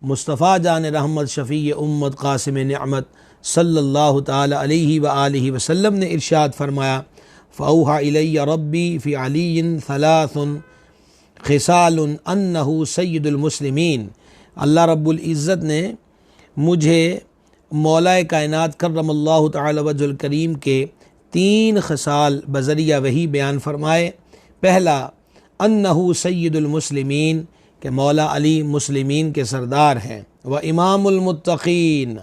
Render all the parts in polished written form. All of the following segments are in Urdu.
مصطفیٰ جان رحمت شفیع امت قاسم نعمت صلی اللہ تعالی علیہ وآلہ وسلم نے ارشاد فرمایا فَأَوْحَى إِلَيَّ رَبِّي فِي عَلِيٍّ ثَلَاثٌ خِصَالٌ أَنَّهُ سَيِّدُ الْمُسْلِمِينَ۔ اللہ رب العزت نے مجھے مولا کائنات کرم اللہ تعالی وجہ الکریم کے 3 خصال بذریعہ وحی بیان فرمائے۔ پہلا انہ سید المسلمین، کہ مولا علی مسلمین کے سردار ہیں، و امام المتقین،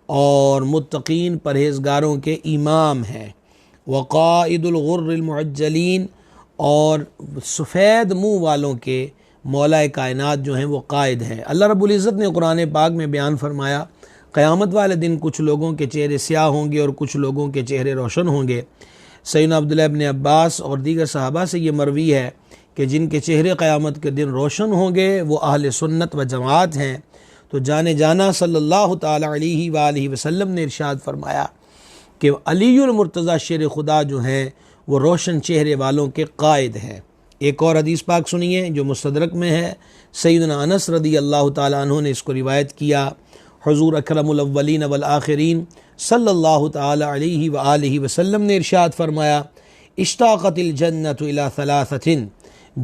اور متقین پرہیزگاروں کے امام ہیں، وقائد الغر المعجلین، اور سفید منہ والوں کے مولا کائنات جو ہیں وہ قائد ہیں۔ اللہ رب العزت نے قرآن پاک میں بیان فرمایا قیامت والے دن کچھ لوگوں کے چہرے سیاہ ہوں گے اور کچھ لوگوں کے چہرے روشن ہوں گے۔ سیدنا عبداللہ ابن عباس اور دیگر صحابہ سے یہ مروی ہے کہ جن کے چہرے قیامت کے دن روشن ہوں گے وہ اہل سنت و جماعت ہیں۔ تو جانے جانا صلی اللہ تعالی علیہ وآلہ وسلم نے ارشاد فرمایا کہ علی المرتضیٰ شیر خدا جو ہیں وہ روشن چہرے والوں کے قائد ہیں۔ ایک اور حدیث پاک سنیے جو مستدرک میں ہے، سیدنا انس رضی اللہ تعالیٰ عنہ نے اس کو روایت کیا، حضور اکرم الاولین والآخرین صلی اللہ تعالی علیہ وآلہ وسلم نے ارشاد فرمایا اشتاقت الجنت الی ثلاثۃ،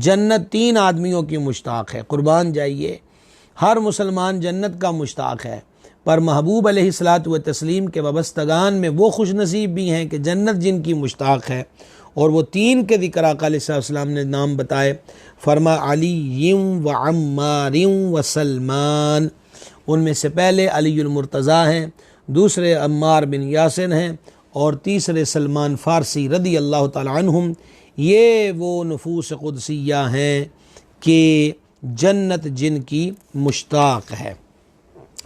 جنت 3 آدمیوں کی مشتاق ہے۔ قربان جائیے، ہر مسلمان جنت کا مشتاق ہے، پر محبوب علیہ الصلاۃ والتسلیم کے وابستگان میں وہ خوش نصیب بھی ہیں کہ جنت جن کی مشتاق ہے، اور وہ 3 کے ذکر آقا علیہ السلام نے نام بتائے، فرما علی و عمار و سلمان۔ ان میں سے پہلے علی المرتضیٰ ہیں، دوسرے عمار بن یاسر ہیں، اور تیسرے سلمان فارسی رضی اللہ تعالی عنہم۔ یہ وہ نفوس قدسیہ ہیں کہ جنت جن کی مشتاق ہے۔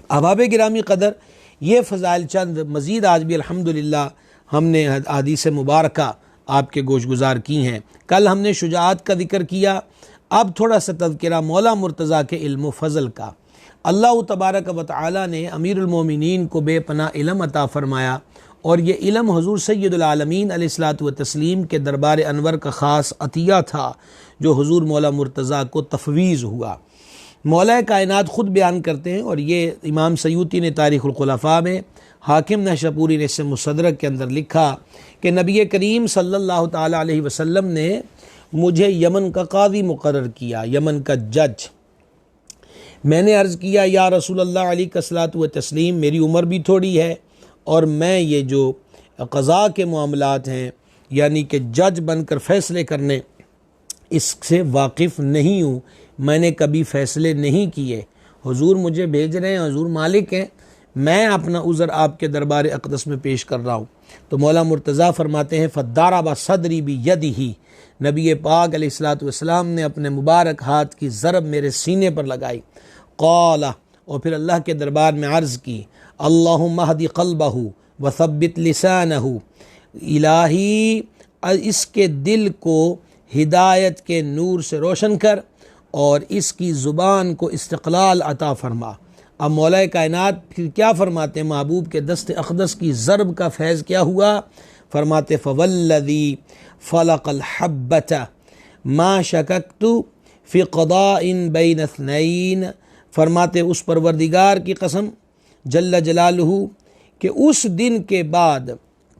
احباب گرامی قدر، یہ فضائل چند مزید آج بھی الحمدللہ ہم نے احادیث مبارکہ آپ کے گوش گزار کی ہیں۔ کل ہم نے شجاعت کا ذکر کیا، اب تھوڑا سا تذکرہ مولا مرتضیٰ کے علم و فضل کا۔ اللہ تبارک و تعالی نے امیر المومنین کو بے پناہ علم عطا فرمایا، اور یہ علم حضور سید العالمین علیہ الصلاۃ والتسلیم کے دربار انور کا خاص عطیہ تھا جو حضور مولا مرتضیٰ کو تفویض ہوا۔ مولا کائنات خود بیان کرتے ہیں، اور یہ امام سیوطی نے تاریخ الخلفاء میں، حاکم نشاپوری نے اس مستدرک کے اندر لکھا کہ نبی کریم صلی اللہ تعالی علیہ وسلم نے مجھے یمن کا قاضی مقرر کیا، یمن کا جج۔ میں نے عرض کیا یا رسول اللہ علیہ الصلاۃ والتسلیم، میری عمر بھی تھوڑی ہے اور میں یہ جو قضاء کے معاملات ہیں یعنی کہ جج بن کر فیصلے کرنے، اس سے واقف نہیں ہوں، میں نے کبھی فیصلے نہیں کیے، حضور مجھے بھیج رہے ہیں، حضور مالک ہیں، میں اپنا عذر آپ کے دربار اقدس میں پیش کر رہا ہوں۔ تو مولا مرتضیٰ فرماتے ہیں فَضَرَبَ صَدْرِي بِيَدِهِ، نبی پاک علیہ الصلاۃ والسلام نے اپنے مبارک ہاتھ کی ضرب میرے سینے پر لگائی، قال، اور پھر اللہ کے دربار میں عرض کی اللہم اہدی قلبہ وثبت لسانہ، الہی اس کے دل کو ہدایت کے نور سے روشن کر اور اس کی زبان کو استقلال عطا فرما۔ اب مولا کائنات پھر کیا فرماتے ہیں؟ محبوب کے دست اقدس کی ضرب کا فیض کیا ہوا؟ فرماتے فوالذی فلق الحبۃ ما شککت فی قضاء بین اثنین، فرماتے اس پروردگار کی قسم جل جلالہ کہ اس دن کے بعد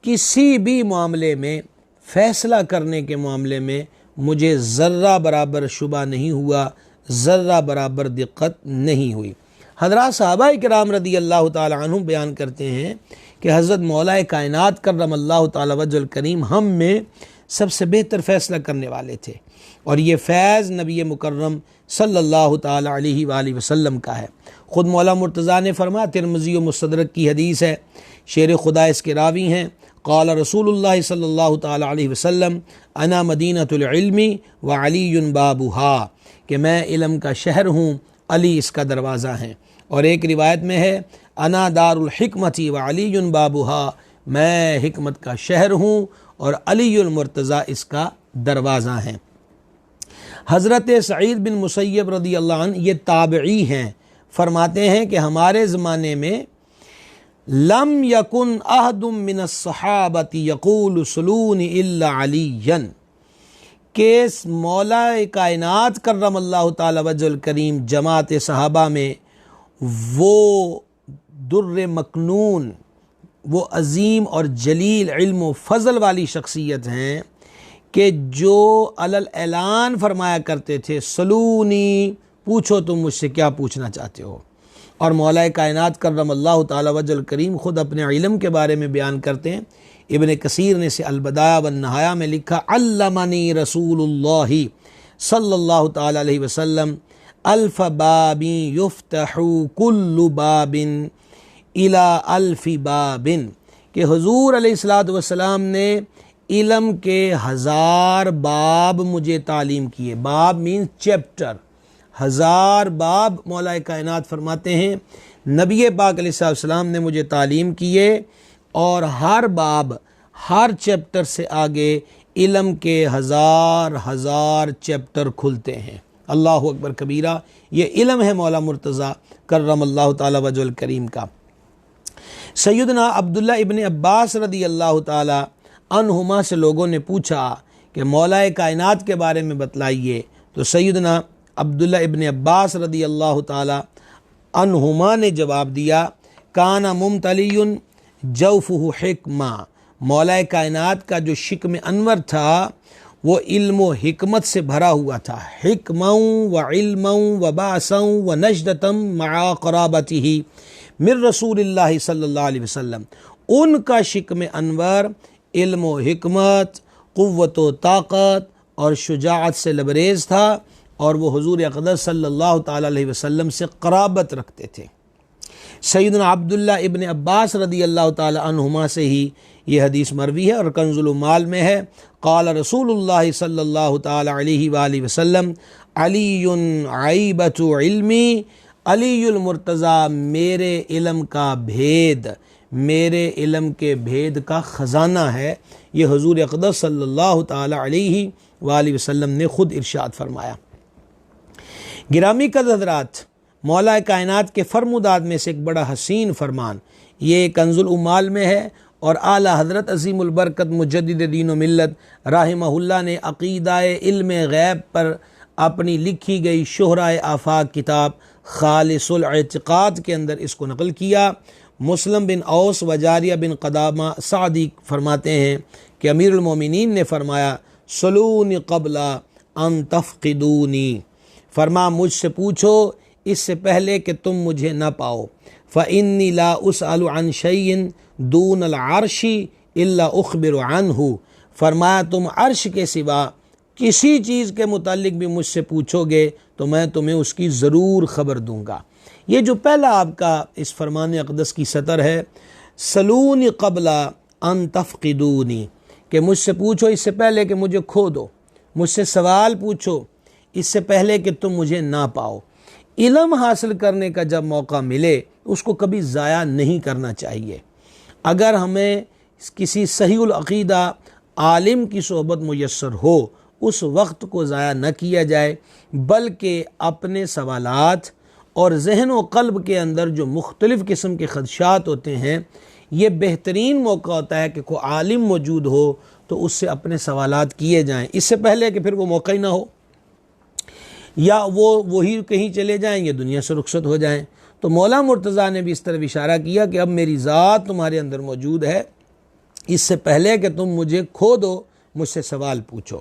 کسی بھی معاملے میں، فیصلہ کرنے کے معاملے میں مجھے ذرہ برابر شبہ نہیں ہوا، ذرہ برابر دقت نہیں ہوئی۔ حضرات صحابہ کرام رضی اللہ تعالی عنہم بیان کرتے ہیں کہ حضرت مولا کائنات کرم اللہ تعالی وجہ الکریم ہم میں سب سے بہتر فیصلہ کرنے والے تھے، اور یہ فیض نبی مکرم صلی اللہ تعالی علیہ وآلہ وسلم کا ہے۔ خود مولا مرتضیٰ نے فرمایا، ترمذی و مستدرک کی حدیث ہے، شیر خدا اس کے راوی ہیں، قال رسول اللہ صلی اللہ تعالی علیہ وسلم انا مدینۃ العلم وعلی بابها، کہ میں علم کا شہر ہوں، علی اس کا دروازہ ہیں۔ اور ایک روایت میں ہے انا دار الحکمت وعلی بابها، میں حکمت کا شہر ہوں اور علی المرتضیٰ اس کا دروازہ ہیں۔ حضرت سعید بن مسیب رضی اللہ عنہ یہ تابعی ہیں، فرماتے ہیں کہ ہمارے زمانے میں لم یکن احد من الصحابۃ یقول صلون الا علیٰ، کہ مولا کائنات کرم اللہ تعالی وجہ الکریم جماعت صحابہ میں وہ در مکنون، وہ عظیم اور جلیل علم و فضل والی شخصیت ہیں کہ جو علل اعلان فرمایا کرتے تھے سلونی، پوچھو تم مجھ سے کیا پوچھنا چاہتے ہو۔ اور مولا کائنات کرم اللہ تعالی وجہ الکریم خود اپنے علم کے بارے میں بیان کرتے ہیں۔ ابن کثیر نے سے البدایہ والنہایہ میں لکھا علمنی رسول اللہ صلی اللہ تعالی علیہ وسلم الف باب یفتح کل باب الی الف باب، کہ حضور علیہ الصلوۃ والسلام نے علم کے 1000 باب مجھے تعلیم کیے۔ باب مینز چیپٹر، 1000 باب مولا کائنات فرماتے ہیں نبی پاک علیہ السلام نے مجھے تعلیم کیے، اور ہر باب، ہر چیپٹر سے آگے علم کے 1000 چیپٹر کھلتے ہیں۔ اللہ اکبر کبیرہ، یہ علم ہے مولا مرتضیٰ کرم اللہ تعالی وجہ الکریم کا۔ سیدنا عبداللہ ابن عباس رضی اللہ تعالی عنہما سے لوگوں نے پوچھا کہ مولا کائنات کے بارے میں بتلائیے، تو سیدنا عبداللہ ابن عباس رضی اللہ تعالی عنہما نے جواب دیا کان ممتلی جوفہ حکمہ، مولا کائنات کا جو شکم انور تھا وہ علم و حکمت سے بھرا ہوا تھا، حکمہ و علم و باسا و نجدتا مع قرابتہ من رسول اللہ صلی اللہ علیہ وسلم، ان کا شکم انور علم و حکمت، قوت و طاقت اور شجاعت سے لبریز تھا، اور وہ حضور اقدس صلی اللہ تعالی علیہ وسلم سے قرابت رکھتے تھے۔ سیدنا عبداللہ ابن عباس رضی اللہ تعالی عنہما سے ہی یہ حدیث مروی ہے، اور کنز المال میں ہے قال رسول اللہ صلی اللہ تعالی علیہ وآلہ وسلم علی عیبۃ علمی، علی المرتضیٰ میرے علم کا بھید، میرے علم کے بھید کا خزانہ ہے۔ یہ حضور اقدس صلی اللہ تعالی علیہ وآلہ وسلم نے خود ارشاد فرمایا۔ گرامی قدر حضرات، مولا کائنات کے فرمودات میں سے ایک بڑا حسین فرمان یہ کنز الامال میں ہے، اور اعلیٰ حضرت عظیم البرکت مجدد دین و ملت رحمہ اللہ نے عقیدہ علم غیب پر اپنی لکھی گئی شہرۂ آفاق کتاب خالص الاعتقاد کے اندر اس کو نقل کیا۔ مسلم بن اوس و جاریہ بن قدامہ سعدی فرماتے ہیں کہ امیر المومنین نے فرمایا سلونی قبل ان تفقدونی، فرما مجھ سے پوچھو اس سے پہلے کہ تم مجھے نہ پاؤ، فإنی لا اسأل عن شیء دون العرش الا اخبر عنہ، فرمایا تم عرش کے سوا کسی چیز کے متعلق بھی مجھ سے پوچھو گے تو میں تمہیں اس کی ضرور خبر دوں گا۔ یہ جو پہلا آپ کا اس فرمان اقدس کی سطر ہے سلونی قبل ان تفقدونی، کہ مجھ سے پوچھو اس سے پہلے کہ مجھے کھو دو، مجھ سے سوال پوچھو اس سے پہلے کہ تم مجھے نہ پاؤ۔ علم حاصل کرنے کا جب موقع ملے اس کو کبھی ضائع نہیں کرنا چاہیے۔ اگر ہمیں کسی صحیح العقیدہ عالم کی صحبت میسر ہو اس وقت کو ضائع نہ کیا جائے، بلکہ اپنے سوالات اور ذہن و قلب کے اندر جو مختلف قسم کے خدشات ہوتے ہیں، یہ بہترین موقع ہوتا ہے کہ کوئی عالم موجود ہو تو اس سے اپنے سوالات کیے جائیں، اس سے پہلے کہ پھر وہ موقع ہی نہ ہو، یا وہی کہیں چلے جائیں یا دنیا سے رخصت ہو جائیں۔ تو مولا مرتضیٰ نے بھی اس طرح اشارہ کیا کہ اب میری ذات تمہارے اندر موجود ہے، اس سے پہلے کہ تم مجھے کھو دو مجھ سے سوال پوچھو۔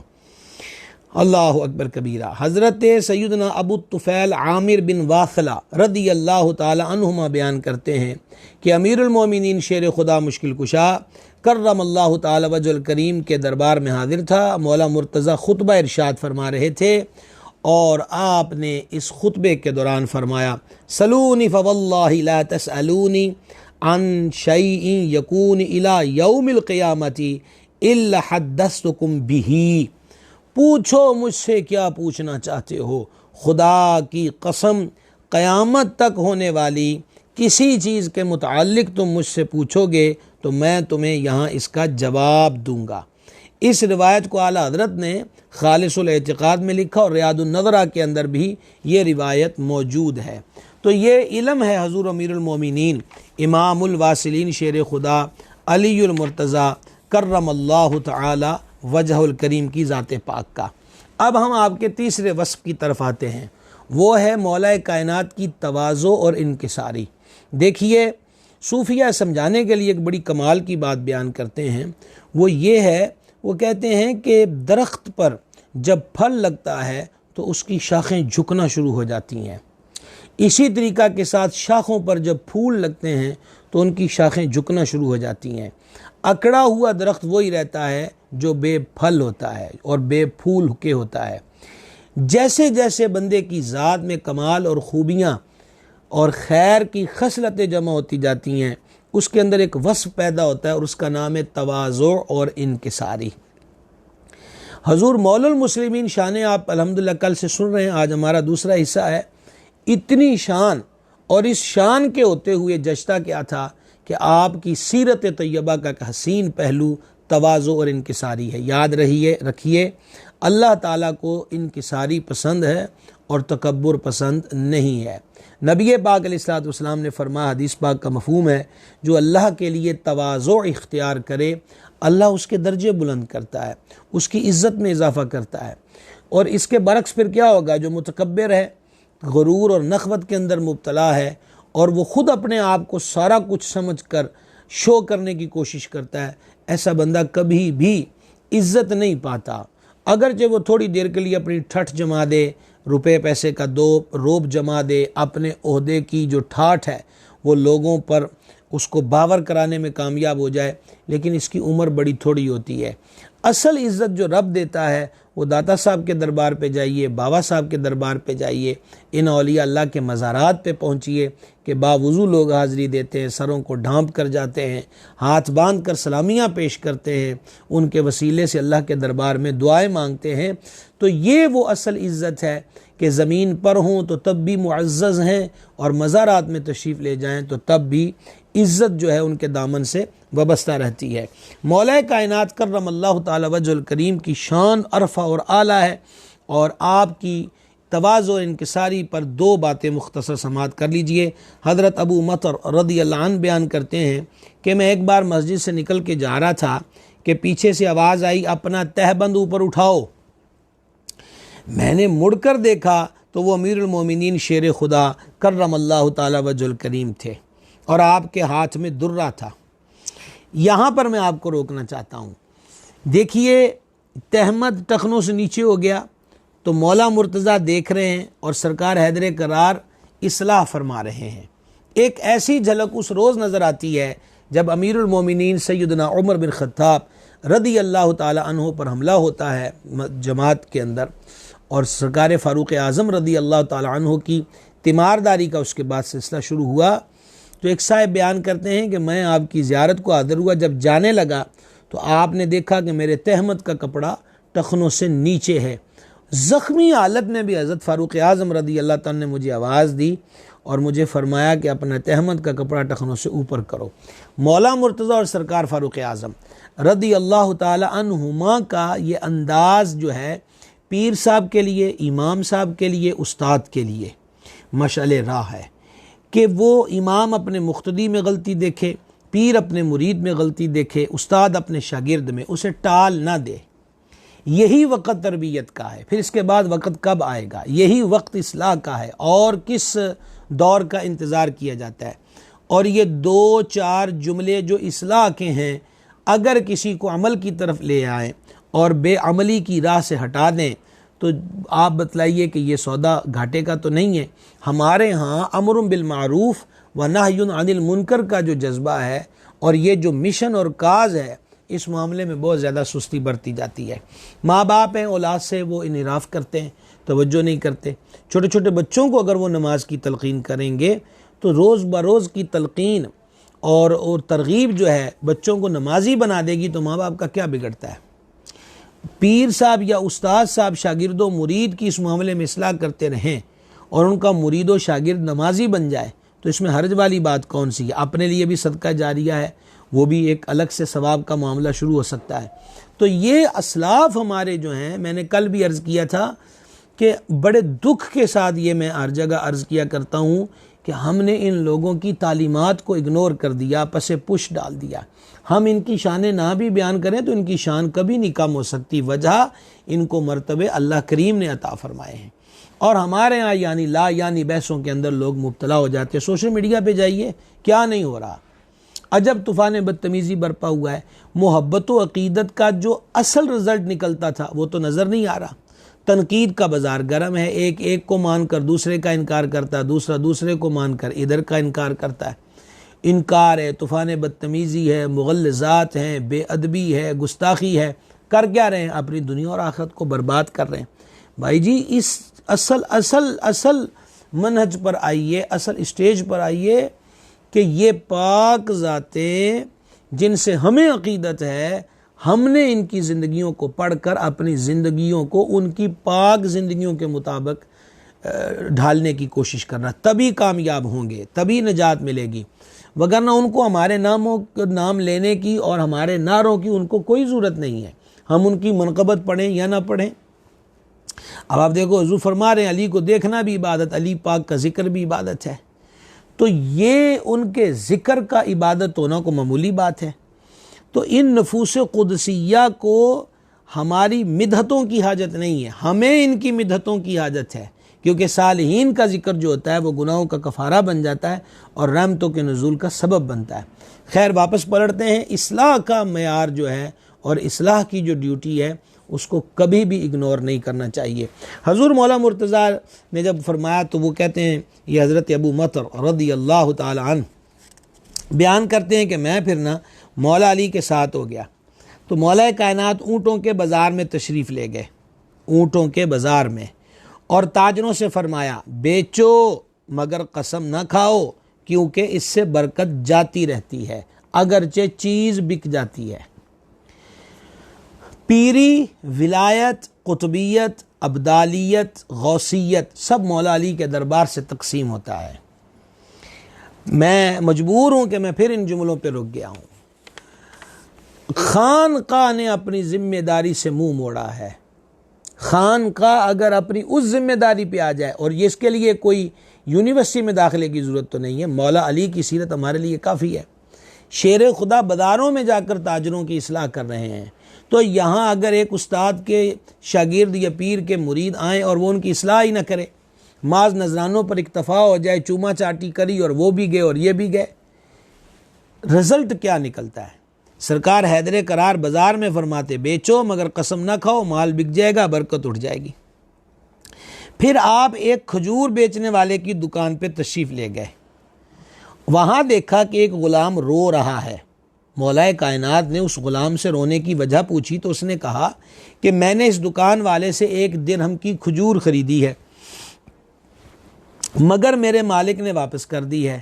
اللہ اکبر کبیرہ۔ حضرت سیدنا ابو الطفیل عامر بن واثلہ رضی اللہ تعالی عنہما بیان کرتے ہیں کہ امیر المومنین شیر خدا مشکل کشا کرم اللہ تعالی وجہ الکریم کے دربار میں حاضر تھا۔ مولا مرتضیٰ خطبہ ارشاد فرما رہے تھے، اور آپ نے اس خطبے کے دوران فرمایا سلونی فواللہ لا تسألونی عن شیء یکون الی یوم القیامت الا حدثتکم بہ، پوچھو مجھ سے کیا پوچھنا چاہتے ہو، خدا کی قسم قیامت تک ہونے والی کسی چیز کے متعلق تم مجھ سے پوچھو گے تو میں تمہیں یہاں اس کا جواب دوں گا۔ اس روایت کو اعلیٰ حضرت نے خالص الاعتقاد میں لکھا، اور ریاض النظرہ کے اندر بھی یہ روایت موجود ہے۔ تو یہ علم ہے حضور امیر المومنین امام الواصلین شیر خدا علی المرتضیٰ کرم اللہ تعالی وجہ الکریم کی ذات پاک کا۔ اب ہم آپ کے تیسرے وصف کی طرف آتے ہیں، وہ ہے مولا کائنات کی تواضع اور انکساری۔ دیکھیے صوفیہ سمجھانے کے لیے ایک بڑی کمال کی بات بیان کرتے ہیں، وہ یہ ہے، وہ کہتے ہیں کہ درخت پر جب پھل لگتا ہے تو اس کی شاخیں جھکنا شروع ہو جاتی ہیں، اسی طریقہ کے ساتھ شاخوں پر جب پھول لگتے ہیں تو ان کی شاخیں جھکنا شروع ہو جاتی ہیں۔ اکڑا ہوا درخت وہی رہتا ہے جو بے پھل ہوتا ہے اور بے پھول کے ہوتا ہے۔ جیسے جیسے بندے کی ذات میں کمال اور خوبیاں اور خیر کی خصلتیں جمع ہوتی جاتی ہیں، اس کے اندر ایک وصف پیدا ہوتا ہے اور اس کا نام ہے تواضع اور انکساری۔ حضور مولا المسلمین شان آپ الحمدللہ کل سے سن رہے ہیں، آج ہمارا دوسرا حصہ ہے۔ اتنی شان اور اس شان کے ہوتے ہوئے جچتا کیا تھا کہ آپ کی سیرت طیبہ کا ایک حسین پہلو تواضع اور انکساری ہے۔ یاد رکھیے اللہ تعالیٰ کو انکساری پسند ہے اور تکبر پسند نہیں ہے۔ نبی پاک علیہ الصلوۃ والسلام نے فرمایا، حدیث پاک کا مفہوم ہے، جو اللہ کے لیے تواضع اختیار کرے اللہ اس کے درجے بلند کرتا ہے، اس کی عزت میں اضافہ کرتا ہے۔ اور اس کے برعکس پھر کیا ہوگا؟ جو متکبر ہے، غرور اور نخوت کے اندر مبتلا ہے اور وہ خود اپنے آپ کو سارا کچھ سمجھ کر شو کرنے کی کوشش کرتا ہے، ایسا بندہ کبھی بھی عزت نہیں پاتا۔ اگرچہ وہ تھوڑی دیر کے لیے اپنی ٹھٹھ جما دے، روپے پیسے کا روب جما دے، اپنے عہدے کی جو ٹھاٹھ ہے وہ لوگوں پر اس کو باور کرانے میں کامیاب ہو جائے، لیکن اس کی عمر بڑی تھوڑی ہوتی ہے۔ اصل عزت جو رب دیتا ہے وہ داتا صاحب کے دربار پہ جائیے، بابا صاحب کے دربار پہ جائیے، ان اولیاء اللہ کے مزارات پہ پہنچیے کہ باوضو لوگ حاضری دیتے ہیں، سروں کو ڈھانپ کر جاتے ہیں، ہاتھ باندھ کر سلامیاں پیش کرتے ہیں، ان کے وسیلے سے اللہ کے دربار میں دعائیں مانگتے ہیں۔ تو یہ وہ اصل عزت ہے کہ زمین پر ہوں تو تب بھی معزز ہیں، اور مزارات میں تشریف لے جائیں تو تب بھی عزت جو ہے ان کے دامن سے وابستہ رہتی ہے۔ مولا کائنات کرم اللہ تعالی وجہ الکریم کی شان عرفہ اور اعلیٰ ہے، اور آپ کی تواضع و انکساری پر دو باتیں مختصر سماعت کر لیجئے۔ حضرت ابو مطر رضی اللہ عنہ بیان کرتے ہیں کہ میں ایک بار مسجد سے نکل کے جا رہا تھا کہ پیچھے سے آواز آئی، اپنا تہبند اوپر اٹھاؤ۔ میں نے مڑ کر دیکھا تو وہ امیر المومنین شیر خدا کرم اللہ تعالی وجہ الکریم تھے، اور آپ کے ہاتھ میں درہ تھا۔ یہاں پر میں آپ کو روکنا چاہتا ہوں، دیکھیے تہمد ٹخنوں سے نیچے ہو گیا تو مولا مرتضیٰ دیکھ رہے ہیں اور سرکار حیدر کرار اصلاح فرما رہے ہیں۔ ایک ایسی جھلک اس روز نظر آتی ہے جب امیر المومنین سیدنا عمر بن خطاب رضی اللہ تعالی عنہ پر حملہ ہوتا ہے جماعت کے اندر، اور سرکار فاروق اعظم رضی اللہ تعالی عنہ کی تیمارداری کا اس کے بعد سلسلہ شروع ہوا۔ تو ایک صاحب بیان کرتے ہیں کہ میں آپ کی زیارت کو حاضر ہوا، جب جانے لگا تو آپ نے دیکھا کہ میرے تہمد کا کپڑا ٹخنوں سے نیچے ہے۔ زخمی حالت میں بھی حضرت فاروق اعظم رضی اللہ تعالیٰ نے مجھے آواز دی اور مجھے فرمایا کہ اپنا تہمد کا کپڑا ٹخنوں سے اوپر کرو۔ مولا مرتضیٰ اور سرکار فاروق اعظم رضی اللہ تعالی عنہما کا یہ انداز جو ہے پیر صاحب کے لیے، امام صاحب کے لیے، استاد کے لیے مشعل راہ ہے کہ وہ امام اپنے مقتدی میں غلطی دیکھے، پیر اپنے مرید میں غلطی دیکھے، استاد اپنے شاگرد میں، اسے ٹال نہ دے۔ یہی وقت تربیت کا ہے، پھر اس کے بعد وقت کب آئے گا؟ یہی وقت اصلاح کا ہے، اور کس دور کا انتظار کیا جاتا ہے؟ اور یہ دو چار جملے جو اصلاح کے ہیں، اگر کسی کو عمل کی طرف لے آئیں اور بے عملی کی راہ سے ہٹا دیں تو آپ بتلائیے کہ یہ سودا گھاٹے کا تو نہیں ہے۔ ہمارے ہاں امر بالمعروف و نہی عن المنکر کا جو جذبہ ہے اور یہ جو مشن اور کاز ہے، اس معاملے میں بہت زیادہ سستی برتی جاتی ہے۔ ماں باپ ہیں، اولاد سے وہ انحراف کرتے ہیں، توجہ نہیں کرتے۔ چھوٹے چھوٹے بچوں کو اگر وہ نماز کی تلقین کریں گے تو روز بروز کی تلقین اور ترغیب جو ہے بچوں کو نمازی بنا دے گی، تو ماں باپ کا کیا بگڑتا ہے؟ پیر صاحب یا استاد صاحب شاگرد و مرید کی اس معاملے میں اصلاح کرتے رہیں اور ان کا مرید و شاگرد نمازی بن جائے تو اس میں حرج والی بات کون سی ہے؟ اپنے لیے بھی صدقہ جاریہ ہے، وہ بھی ایک الگ سے ثواب کا معاملہ شروع ہو سکتا ہے۔ تو یہ اسلاف ہمارے جو ہیں، میں نے کل بھی عرض کیا تھا کہ بڑے دکھ کے ساتھ یہ میں ہر جگہ عرض کیا کرتا ہوں کہ ہم نے ان لوگوں کی تعلیمات کو اگنور کر دیا، پس پش ڈال دیا۔ ہم ان کی شانیں نہ بھی بیان کریں تو ان کی شان کبھی نہیں کم ہو سکتی، وجہ ان کو مرتبے اللہ کریم نے عطا فرمائے ہیں۔ اور ہمارے یہاں یعنی لا یعنی بحثوں کے اندر لوگ مبتلا ہو جاتے ہیں۔ سوشل میڈیا پہ جائیے، کیا نہیں ہو رہا، عجب طوفان بدتمیزی برپا ہوا ہے۔ محبت و عقیدت کا جو اصل رزلٹ نکلتا تھا وہ تو نظر نہیں آ رہا۔ تنقید کا بازار گرم ہے، ایک ایک کو مان کر دوسرے کا انکار کرتا ہے، دوسرا دوسرے کو مان کر ادھر کا انکار کرتا ہے۔ انکار ہے، طوفان بدتمیزی ہے، مغلظات ہیں، بے ادبی ہے، گستاخی ہے۔ کر کیا رہے ہیں؟ اپنی دنیا اور آخرت کو برباد کر رہے ہیں۔ بھائی جی اس اصل منہج پر آئیے، اصل اسٹیج پر آئیے کہ یہ پاک ذاتیں جن سے ہمیں عقیدت ہے، ہم نے ان کی زندگیوں کو پڑھ کر اپنی زندگیوں کو ان کی پاک زندگیوں کے مطابق ڈھالنے کی کوشش کرنا، تبھی کامیاب ہوں گے، تبھی نجات ملے گی، وگرنہ ان کو ہمارے نام لینے کی اور ہمارے نعروں کی ان کو کوئی ضرورت نہیں ہے، ہم ان کی منقبت پڑھیں یا نہ پڑھیں۔ اب آپ دیکھو حضور فرما رہے ہیں علی کو دیکھنا بھی عبادت، علی پاک کا ذکر بھی عبادت ہے، تو یہ ان کے ذکر کا عبادت ہونا کو معمولی بات ہے۔ تو ان نفوس قدسیہ کو ہماری مدحتوں کی حاجت نہیں ہے، ہمیں ان کی مدحتوں کی حاجت ہے، کیونکہ صالحین کا ذکر جو ہوتا ہے وہ گناہوں کا کفارہ بن جاتا ہے اور رحمتوں کے نزول کا سبب بنتا ہے۔ خیر واپس پلٹتے ہیں، اصلاح کا معیار جو ہے اور اصلاح کی جو ڈیوٹی ہے اس کو کبھی بھی اگنور نہیں کرنا چاہیے۔ حضور مولا مرتضیٰ نے جب فرمایا تو وہ کہتے ہیں، یہ حضرت ابو مطر رضی اللہ تعالی عنہ بیان کرتے ہیں کہ میں پھر نا مولا علی کے ساتھ ہو گیا، تو مولا کائنات اونٹوں کے بازار میں تشریف لے گئے، اونٹوں کے بازار میں، اور تاجروں سے فرمایا بیچو مگر قسم نہ کھاؤ، کیونکہ اس سے برکت جاتی رہتی ہے اگرچہ چیز بک جاتی ہے۔ پیری، ولایت، قطبیت، ابدالیت، غوثیت سب مولا علی کے دربار سے تقسیم ہوتا ہے۔ میں مجبور ہوں کہ میں پھر ان جملوں پہ رک گیا ہوں۔ خانقاہ نے اپنی ذمہ داری سے منہ موڑا ہے۔ خانقاہ اگر اپنی اس ذمہ داری پہ آ جائے، اور یہ اس کے لیے کوئی یونیورسٹی میں داخلے کی ضرورت تو نہیں ہے، مولا علی کی سیرت ہمارے لیے کافی ہے۔ شیر خدا بازاروں میں جا کر تاجروں کی اصلاح کر رہے ہیں، تو یہاں اگر ایک استاد کے شاگرد یا پیر کے مرید آئیں اور وہ ان کی اصلاح ہی نہ کرے، معاذ نذرانوں پر اکتفا ہو جائے، چوما چاٹی کری اور وہ بھی گئے اور یہ بھی گئے، رزلٹ کیا نکلتا ہے؟ سرکار حیدر قرار بازار میں فرماتے بیچو مگر قسم نہ کھاؤ، مال بک جائے گا، برکت اٹھ جائے گی۔ پھر آپ ایک کھجور بیچنے والے کی دکان پہ تشریف لے گئے، وہاں دیکھا کہ ایک غلام رو رہا ہے۔ مولا کائنات نے اس غلام سے رونے کی وجہ پوچھی تو اس نے کہا کہ میں نے اس دکان والے سے 1 درہم کی کھجور خریدی ہے، مگر میرے مالک نے واپس کر دی ہے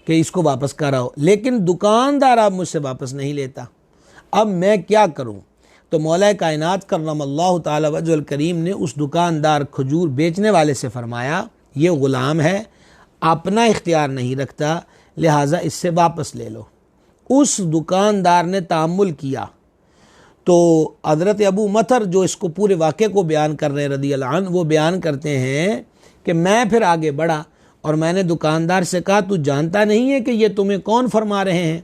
کہ اس کو واپس کراؤ، لیکن دکاندار اب مجھ سے واپس نہیں لیتا، اب میں کیا کروں؟ تو مولا کائنات کرم اللہ تعالی وجہ الکریم نے اس دکاندار کھجور بیچنے والے سے فرمایا یہ غلام ہے، اپنا اختیار نہیں رکھتا، لہٰذا اس سے واپس لے لو۔ اس دکاندار نے تأمل کیا تو حضرت ابو مطر جو اس کو پورے واقعے کو بیان کر رہے ہیں رضی اللہ عنہ، وہ بیان کرتے ہیں کہ میں پھر آگے بڑھا اور میں نے دکاندار سے کہا تو جانتا نہیں ہے کہ یہ تمہیں کون فرما رہے ہیں؟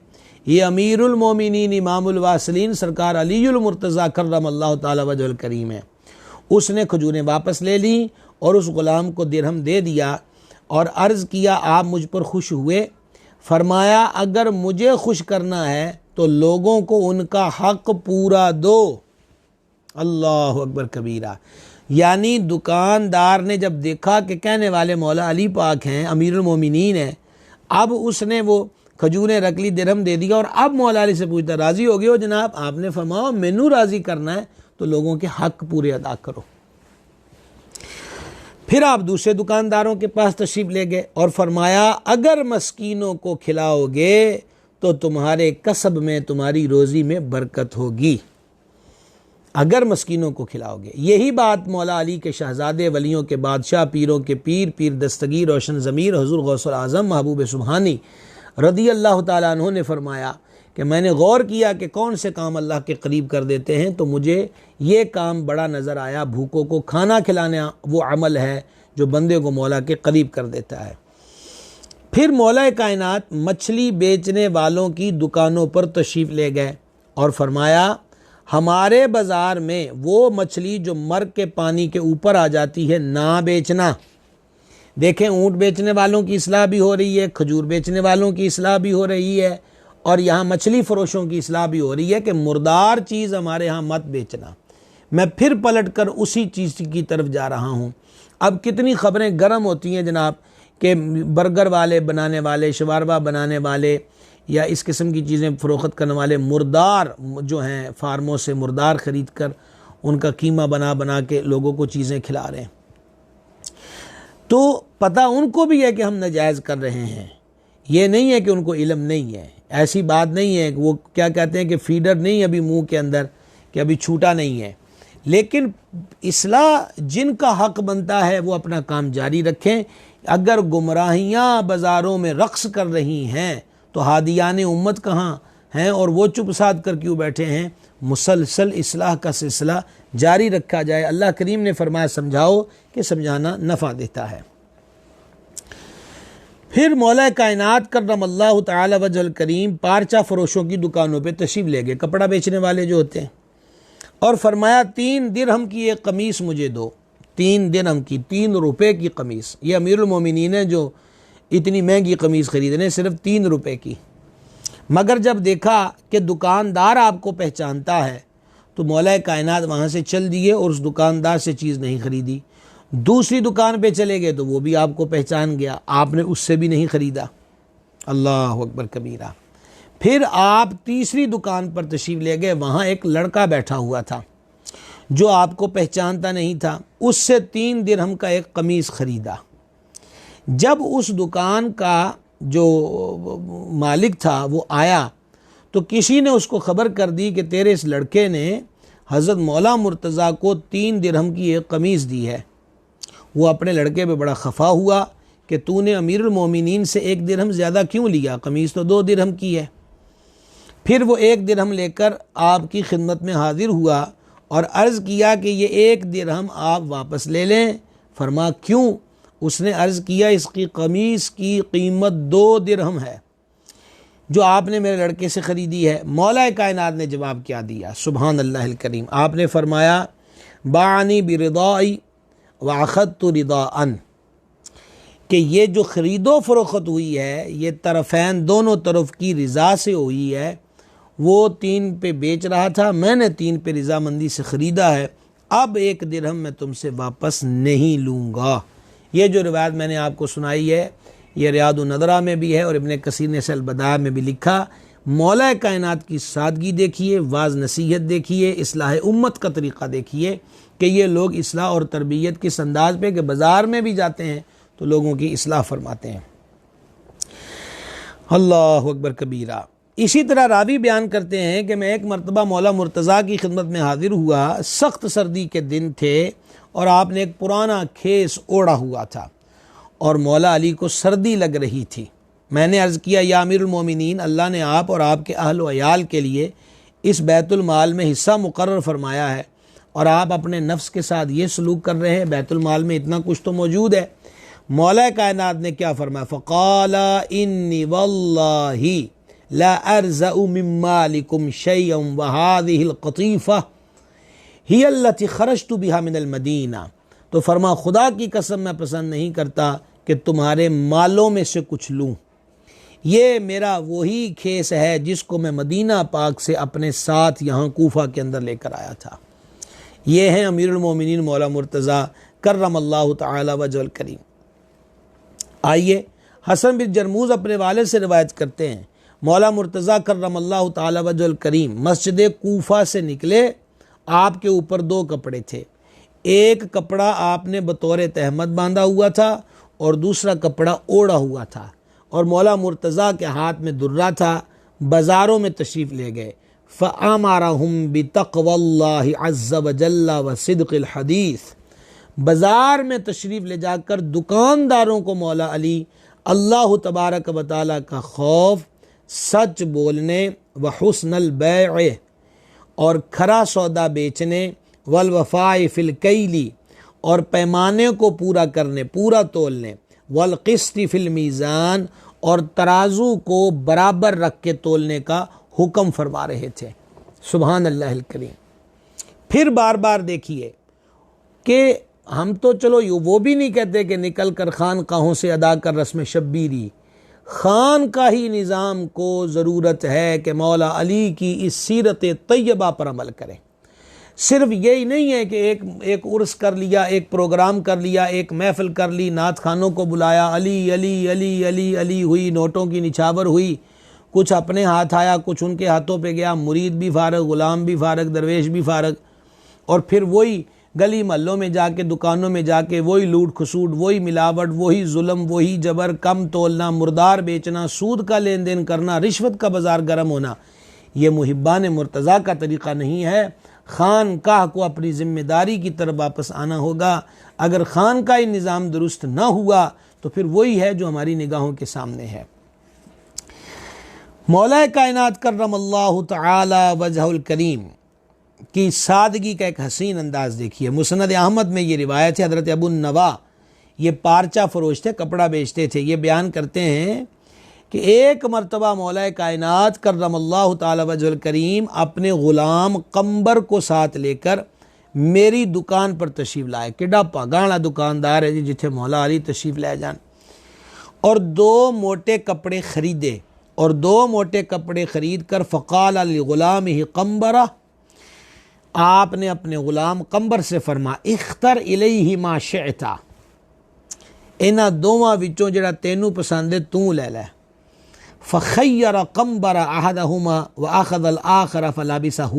یہ امیر المومنین امام الواصلین سرکار علی المرتضیٰ کرم اللہ تعالی وجہ الکریم ہے۔ اس نے کھجوریں واپس لے لیں اور اس غلام کو درہم دے دیا اور عرض کیا آپ مجھ پر خوش ہوئے؟ فرمایا اگر مجھے خوش کرنا ہے تو لوگوں کو ان کا حق پورا دو۔ اللہ اکبر کبیرہ۔ یعنی دکاندار نے جب دیکھا کہ کہنے والے مولا علی پاک ہیں، امیر المومنین ہیں، اب اس نے وہ کھجوریں رکھ لی، درہم دے دیا، اور اب مولا علی سے پوچھتا راضی ہو گئے ہو جناب؟ آپ نے فرمایا مینوں راضی کرنا ہے تو لوگوں کے حق پورے ادا کرو۔ پھر آپ دوسرے دکانداروں کے پاس تشریف لے گئے اور فرمایا اگر مسکینوں کو کھلاؤ گے تو تمہارے کسب میں، تمہاری روزی میں برکت ہوگی، اگر مسکینوں کو کھلاؤ گے۔ یہی بات مولا علی کے شہزادے، ولیوں کے بادشاہ، پیروں کے پیر، پیر دستگیر، روشن ضمیر حضور غوث الاعظم محبوب سبحانی رضی اللہ تعالیٰ عنہ نے فرمایا کہ میں نے غور کیا کہ کون سے کام اللہ کے قریب کر دیتے ہیں، تو مجھے یہ کام بڑا نظر آیا، بھوکوں کو کھانا کھلانا وہ عمل ہے جو بندے کو مولا کے قریب کر دیتا ہے۔ پھر مولا کائنات مچھلی بیچنے والوں کی دکانوں پر تشریف لے گئے اور فرمایا ہمارے بازار میں وہ مچھلی جو مر کے پانی کے اوپر آ جاتی ہے نہ بیچنا۔ دیکھیں اونٹ بیچنے والوں کی اصلاح بھی ہو رہی ہے، کھجور بیچنے والوں کی اصلاح بھی ہو رہی ہے، اور یہاں مچھلی فروشوں کی اصلاح بھی ہو رہی ہے کہ مردار چیز ہمارے ہاں مت بیچنا۔ میں پھر پلٹ کر اسی چیز کی طرف جا رہا ہوں۔ اب کتنی خبریں گرم ہوتی ہیں جناب کہ برگر والے بنانے والے، شوارما بنانے والے یا اس قسم کی چیزیں فروخت کرنے والے مردار جو ہیں فارموں سے مردار خرید کر ان کا قیمہ بنا بنا کے لوگوں کو چیزیں کھلا رہے ہیں۔ تو پتہ ان کو بھی ہے کہ ہم ناجائز کر رہے ہیں، یہ نہیں ہے کہ ان کو علم نہیں ہے، ایسی بات نہیں ہے کہ وہ کیا کہتے ہیں کہ فیڈر نہیں ابھی منہ کے اندر کہ ابھی چھوٹا نہیں ہے، لیکن اصلاح جن کا حق بنتا ہے وہ اپنا کام جاری رکھیں۔ اگر گمراہیاں بازاروں میں رقص کر رہی ہیں تو ہادیان امت کہاں ہیں اور وہ چپ سادھ کر کیوں بیٹھے ہیں؟ مسلسل اصلاح کا سلسلہ جاری رکھا جائے۔ اللہ کریم نے فرمایا سمجھاؤ کہ سمجھانا نفع دیتا ہے۔ پھر مولا کائنات کرم اللہ تعالی وجہ الکریم پارچہ فروشوں کی دکانوں پہ تشریف لے گئے، کپڑا بیچنے والے جو ہوتے ہیں، اور فرمایا 3 درہم کی ایک قمیص مجھے دو۔ 3 درہم کی، 3 روپے کی قمیص۔ یہ امیر المومنین ہے جو اتنی مہنگی قمیص خریدنے، صرف 3 روپے کی۔ مگر جب دیکھا کہ دکاندار آپ کو پہچانتا ہے تو مولا کائنات وہاں سے چل دیے اور اس دکاندار سے چیز نہیں خریدی۔ دوسری دکان پہ چلے گئے تو وہ بھی آپ کو پہچان گیا، آپ نے اس سے بھی نہیں خریدا۔ اللہ اکبر کبیرہ۔ پھر آپ تیسری دکان پر تشریف لے گئے، وہاں ایک لڑکا بیٹھا ہوا تھا جو آپ کو پہچانتا نہیں تھا، اس سے 3 درہم کا ایک قمیص خریدا۔ جب اس دکان کا جو مالک تھا وہ آیا تو کسی نے اس کو خبر کر دی کہ تیرے اس لڑکے نے حضرت مولا مرتضیٰ کو 3 درہم کی ایک قمیص دی ہے۔ وہ اپنے لڑکے پہ بڑا خفا ہوا کہ تو نے امیر المومنین سے 1 درہم زیادہ کیوں لیا، قمیص تو 2 درہم کی ہے۔ پھر وہ 1 درہم لے کر آپ کی خدمت میں حاضر ہوا اور عرض کیا کہ یہ 1 درہم آپ واپس لے لیں۔ فرما کیوں؟ اس نے عرض کیا اس کی قمیص کی قیمت 2 درہم ہے جو آپ نے میرے لڑکے سے خریدی ہے۔ مولا کائنات نے جواب کیا دیا، سبحان اللہ الکریم۔ آپ نے فرمایا باعنی برضائی واخذت رضاءً، کہ یہ جو خرید و فروخت ہوئی ہے یہ طرفین دونوں طرف کی رضا سے ہوئی ہے۔ وہ 3 پہ بیچ رہا تھا، میں نے 3 پہ رضامندی سے خریدا ہے، اب 1 درہم میں تم سے واپس نہیں لوں گا۔ یہ جو روایت میں نے آپ کو سنائی ہے یہ ریاض النظرہ میں بھی ہے اور ابن کثیر نے البدائع میں بھی لکھا۔ مولا کائنات کی سادگی دیکھیے، واعظ نصیحت دیکھیے، اصلاح امت کا طریقہ دیکھیے کہ یہ لوگ اصلاح اور تربیت کس انداز پہ کہ بازار میں بھی جاتے ہیں تو لوگوں کی اصلاح فرماتے ہیں۔ اللہ اکبر کبیرہ۔ اسی طرح راوی بیان کرتے ہیں کہ میں ایک مرتبہ مولا مرتضیٰ کی خدمت میں حاضر ہوا، سخت سردی کے دن تھے اور آپ نے ایک پرانا کھیس اوڑھا ہوا تھا اور مولا علی کو سردی لگ رہی تھی۔ میں نے عرض کیا یا امیر المومنین، اللہ نے آپ اور آپ کے اہل و عیال کے لیے اس بیت المال میں حصہ مقرر فرمایا ہے اور آپ اپنے نفس کے ساتھ یہ سلوک کر رہے ہیں، بیت المال میں اتنا کچھ تو موجود ہے۔ مولا کائنات نے کیا فرمایا؟ فقال انی واللہ لا ارزأ من مالکم شیئا وهذه القطیفہ ہی التی خرجت بها من المدینہ۔ تو فرما خدا کی قسم میں پسند نہیں کرتا کہ تمہارے مالوں میں سے کچھ لوں، یہ میرا وہی کھیس ہے جس کو میں مدینہ پاک سے اپنے ساتھ یہاں کوفہ کے اندر لے کر آیا تھا۔ یہ ہیں امیر المومنین مولا مرتضیٰ کرم اللہ تعالی وجہ الکریم۔ آئیے حسن بن جرموز اپنے والد سے روایت کرتے ہیں، مولا مرتضیٰ کرم اللہ تعالی وجہ الکریم مسجد کوفہ سے نکلے، آپ کے اوپر 2 کپڑے تھے، ایک کپڑا آپ نے بطور تہمت باندھا ہوا تھا اور دوسرا کپڑا اوڑھا ہوا تھا، اور مولا مرتضیٰ کے ہاتھ میں درہ تھا۔ بازاروں میں تشریف لے گئے، فَأَمَرَهُمْ بِتَقْوَى اللَّهِ عَزَّ وَجَلَّ وَصِدْقِ الْحَدِيثِ۔ بازار میں تشریف لے جا کر دکانداروں کو مولا علی اللہ تبارک و تعالیٰ کا خوف، سچ بولنے، وحسن البیع اور کھرا سودا بیچنے، والوفاء فی الکیل اور پیمانے کو پورا کرنے، پورا تولنے، والقسط فی المیزان اور ترازو کو برابر رکھ کے تولنے کا حکم فرما رہے تھے۔ سبحان اللہ الکریم۔ پھر بار بار دیکھیے کہ ہم تو چلو وہ بھی نہیں کہتے کہ نکل کر خانقاہوں سے ادا کر رسم شبیری، خانقاہی نظام کو ضرورت ہے کہ مولا علی کی اس سیرت طیبہ پر عمل کریں۔ صرف یہی نہیں ہے کہ ایک عرس کر لیا، ایک پروگرام کر لیا، ایک محفل کر لی، نعت خانوں کو بلایا، علی علی علی علی علی ہوئی، نوٹوں کی نچھاور ہوئی، کچھ اپنے ہاتھ آیا، کچھ ان کے ہاتھوں پہ گیا، مرید بھی فارغ، غلام بھی فارغ، درویش بھی فارغ، اور پھر وہی گلی محلوں میں جا کے، دکانوں میں جا کے وہی لوٹ کھسوٹ، وہی ملاوٹ، وہی ظلم، وہی جبر، کم تولنا، مردار بیچنا، سود کا لین دین کرنا، رشوت کا بازار گرم ہونا۔ یہ محبان مرتضیٰ کا طریقہ نہیں ہے۔ خانقاہ کو اپنی ذمہ داری کی طرف واپس آنا ہوگا۔ اگر خانقاہی نظام درست نہ ہوا تو پھر وہی ہے جو ہماری نگاہوں کے سامنے ہے۔ مولا کائنات کرم اللہ تعالی وجہ الکریم کی سادگی کا ایک حسین انداز دیکھیے۔ مسند احمد میں یہ روایت ہے، حضرت ابو النوا یہ پارچہ فروش تھے، کپڑا بیچتے تھے، یہ بیان کرتے ہیں کہ ایک مرتبہ مولا کائنات کرم اللہ تعالی وجہ الکریم اپنے غلام قمبر کو ساتھ لے کر میری دکان پر تشریف لائے۔ کڈا پاگانا دکاندار ہے جی جتھے مولا علی تشریف لے جان، اور 2 موٹے کپڑے خریدے، اور 2 موٹے کپڑے خرید کر فقال لغلامہ قمبرہ، آپ نے اپنے غلام قمبر سے فرما اختر الیہ ما شئتا، انہاں دوواں وچوں جڑا تینوں پسند ہے تو لے لے۔ فخیر قمبر احدہما واخذ الاخر فلبسہ،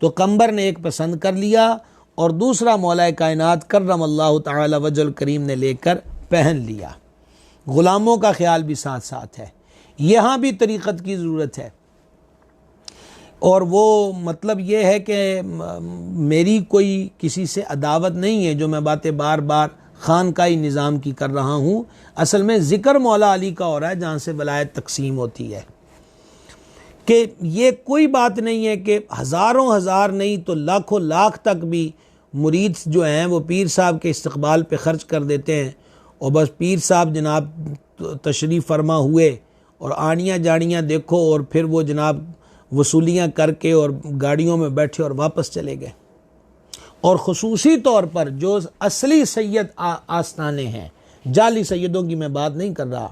تو قمبر نے ایک پسند کر لیا اور دوسرا مولا کائنات کرم اللہ تعالی وجہ الکریم نے لے کر پہن لیا۔ غلاموں کا خیال بھی ساتھ ساتھ ہے، یہاں بھی طریقت کی ضرورت ہے۔ اور وہ مطلب یہ ہے کہ میری کوئی کسی سے عداوت نہیں ہے جو میں باتیں بار بار خانقاہی نظام کی کر رہا ہوں، اصل میں ذکر مولا علی کا ہو رہا ہے جہاں سے ولایت تقسیم ہوتی ہے، کہ یہ کوئی بات نہیں ہے کہ ہزاروں ہزار نہیں تو لاکھوں لاکھ تک بھی مرید جو ہیں وہ پیر صاحب کے استقبال پہ خرچ کر دیتے ہیں، اور بس پیر صاحب جناب تشریف فرما ہوئے اور آڑیاں جاڑیاں دیکھو، اور پھر وہ جناب وصولیاں کر کے اور گاڑیوں میں بیٹھے اور واپس چلے گئے۔ اور خصوصی طور پر جو اصلی سید آستانے ہیں، جعلی سیدوں کی میں بات نہیں کر رہا،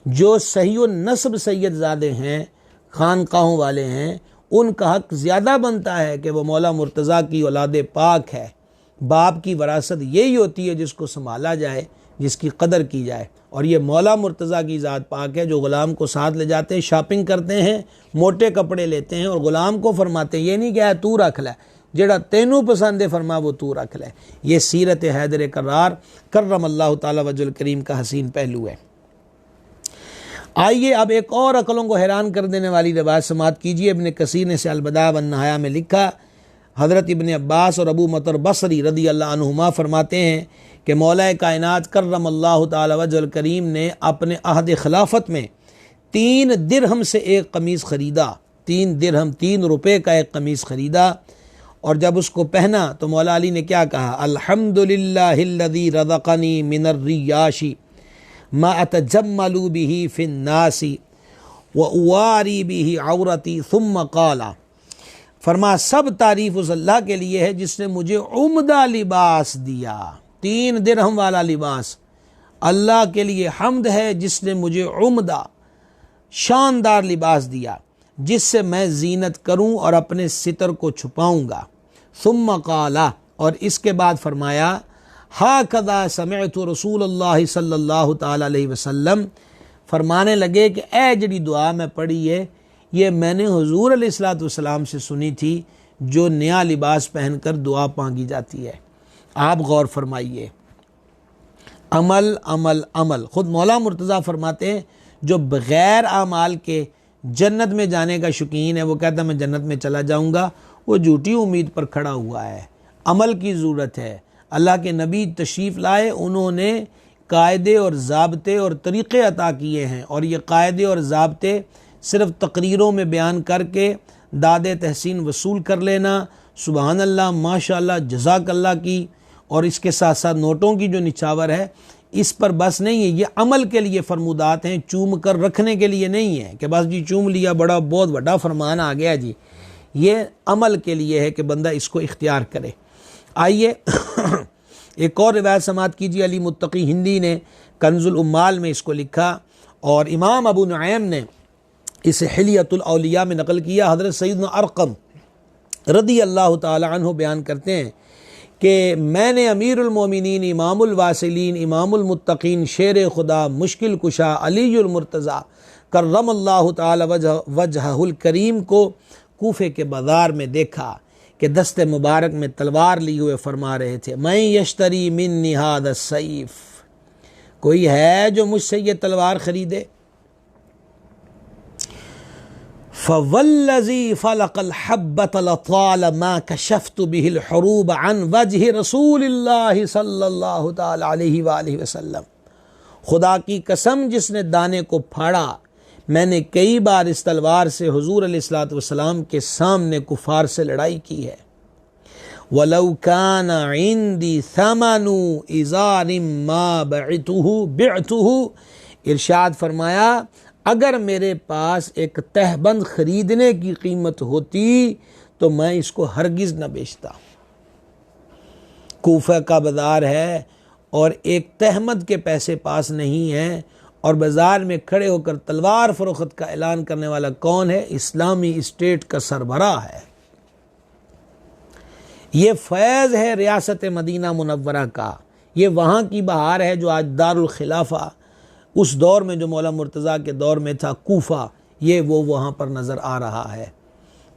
جو صحیح النسب سید زادے ہیں، خانقاہوں والے ہیں، ان کا حق زیادہ بنتا ہے کہ وہ مولا مرتضیٰ کی اولاد پاک ہے۔ باپ کی وراثت یہی ہوتی ہے جس کو سنبھالا جائے، جس کی قدر کی جائے، اور یہ مولا مرتضیٰ کی ذات پاک ہے جو غلام کو ساتھ لے جاتے ہیں، شاپنگ کرتے ہیں، موٹے کپڑے لیتے ہیں، اور غلام کو فرماتے ہیں یہ نہیں کہ تو رکھ لے، جڑا تینوں پسند ہے فرما وہ تو رکھ لے۔ یہ سیرت حیدر کرار کرم اللہ تعالی وجہ الکریم کا حسین پہلو ہے۔ آئیے اب ایک اور عقلوں کو حیران کر دینے والی روایت سماعت کیجیے۔ ابن کثیر نے البدایہ والنہایہ میں لکھا، حضرت ابن عباس اور ابو مطر بصری رضی اللہ عنہما فرماتے ہیں کہ مولا کائنات کرم اللہ تعالی وجہ الکریم نے اپنے عہد خلافت میں 3 درہم سے ایک قمیص خریدا، 3 درہم 3 روپے کا ایک قمیص خریدا، اور جب اس کو پہنا تو مولا علی نے کیا کہا، الحمدللہ الذی رزقنی من الریاش ما اتجمل به فی الناس واواری به عورتی، ثم قال، فرما سب تعریف اس اللہ کے لیے ہے جس نے مجھے عمدہ لباس دیا، 3 درہم والا لباس۔ اللہ کے لیے حمد ہے جس نے مجھے عمدہ شاندار لباس دیا جس سے میں زینت کروں اور اپنے ستر کو چھپاؤں گا۔ ثم قال، اور اس کے بعد فرمایا، ہاکذا سمعت رسول اللہ صلی اللہ تعالی علیہ وسلم، فرمانے لگے کہ اے جڑی دعا میں پڑھی ہے یہ میں نے حضور علیہ الصلوۃ والسلام سے سنی تھی جو نیا لباس پہن کر دعا مانگی جاتی ہے۔ آپ غور فرمائیے، عمل عمل عمل۔ خود مولا مرتضیٰ فرماتے ہیں جو بغیر اعمال کے جنت میں جانے کا شوقین ہے، وہ کہتا ہے میں جنت میں چلا جاؤں گا، وہ جھوٹی امید پر کھڑا ہوا ہے۔ عمل کی ضرورت ہے۔ اللہ کے نبی تشریف لائے، انہوں نے قاعدے اور ضابطے اور طریقے عطا کیے ہیں، اور یہ قاعدے اور ضابطے صرف تقریروں میں بیان کر کے داد تحسین وصول کر لینا، سبحان اللہ، ماشاء اللہ، جزاک اللہ کی، اور اس کے ساتھ ساتھ نوٹوں کی جو نچھاور ہے اس پر بس نہیں ہے۔ یہ عمل کے لیے فرمودات ہیں، چوم کر رکھنے کے لیے نہیں ہے کہ بس جی چوم لیا بڑا بہت بڑا فرمان آ گیا جی۔ یہ عمل کے لیے ہے کہ بندہ اس کو اختیار کرے۔ آئیے ایک اور روایت سماعت کیجیے، علی متقی ہندی نے کنز العمال میں اس کو لکھا، اور امام ابو نعیم نے اسے حلیۃ الاولیاء میں نقل کیا۔ حضرت سیدنا ارقم رضی اللہ تعالی عنہ بیان کرتے ہیں کہ میں نے امیر المومنین، امام الواصلین، امام المتقین، شیر خدا، مشکل کشا علی المرتضیٰ کرم اللہ تعالی وجہہ الکریم کو کوفے کے بازار میں دیکھا کہ دست مبارک میں تلوار لی ہوئے فرما رہے تھے، میں یشتری منی ھذا السیف، کوئی ہے جو مجھ سے یہ تلوار خریدے؟ فوالذی فلق الحبۃ لطال ما کشفت به الحروب عن وجہ رسول اللہ صلی اللہ تعالی علیہ وآلہ وسلم، خدا کی قسم جس نے دانے کو پھاڑا، میں نے کئی بار اس تلوار سے حضور علیہ الصلوۃ والسلام کے سامنے کفار سے لڑائی کی ہے۔ وَلَوْ كَانَ عِنْدِي ثَمَنُ إِزَارٍ مَا بِعْتُهُ، ارشاد فرمایا اگر میرے پاس ایک تہبند خریدنے کی قیمت ہوتی تو میں اس کو ہرگز نہ بیچتا۔ کوفہ کا بازار ہے اور ایک تہمد کے پیسے پاس نہیں ہیں، اور بازار میں کھڑے ہو کر تلوار فروخت کا اعلان کرنے والا کون ہے؟ اسلامی اسٹیٹ کا سربراہ ہے۔ یہ فیض ہے ریاست مدینہ منورہ کا، یہ وہاں کی بہار ہے جو آج دارالخلافہ، اس دور میں جو مولا مرتضیٰ کے دور میں تھا کوفہ، یہ وہ وہاں پر نظر آ رہا ہے۔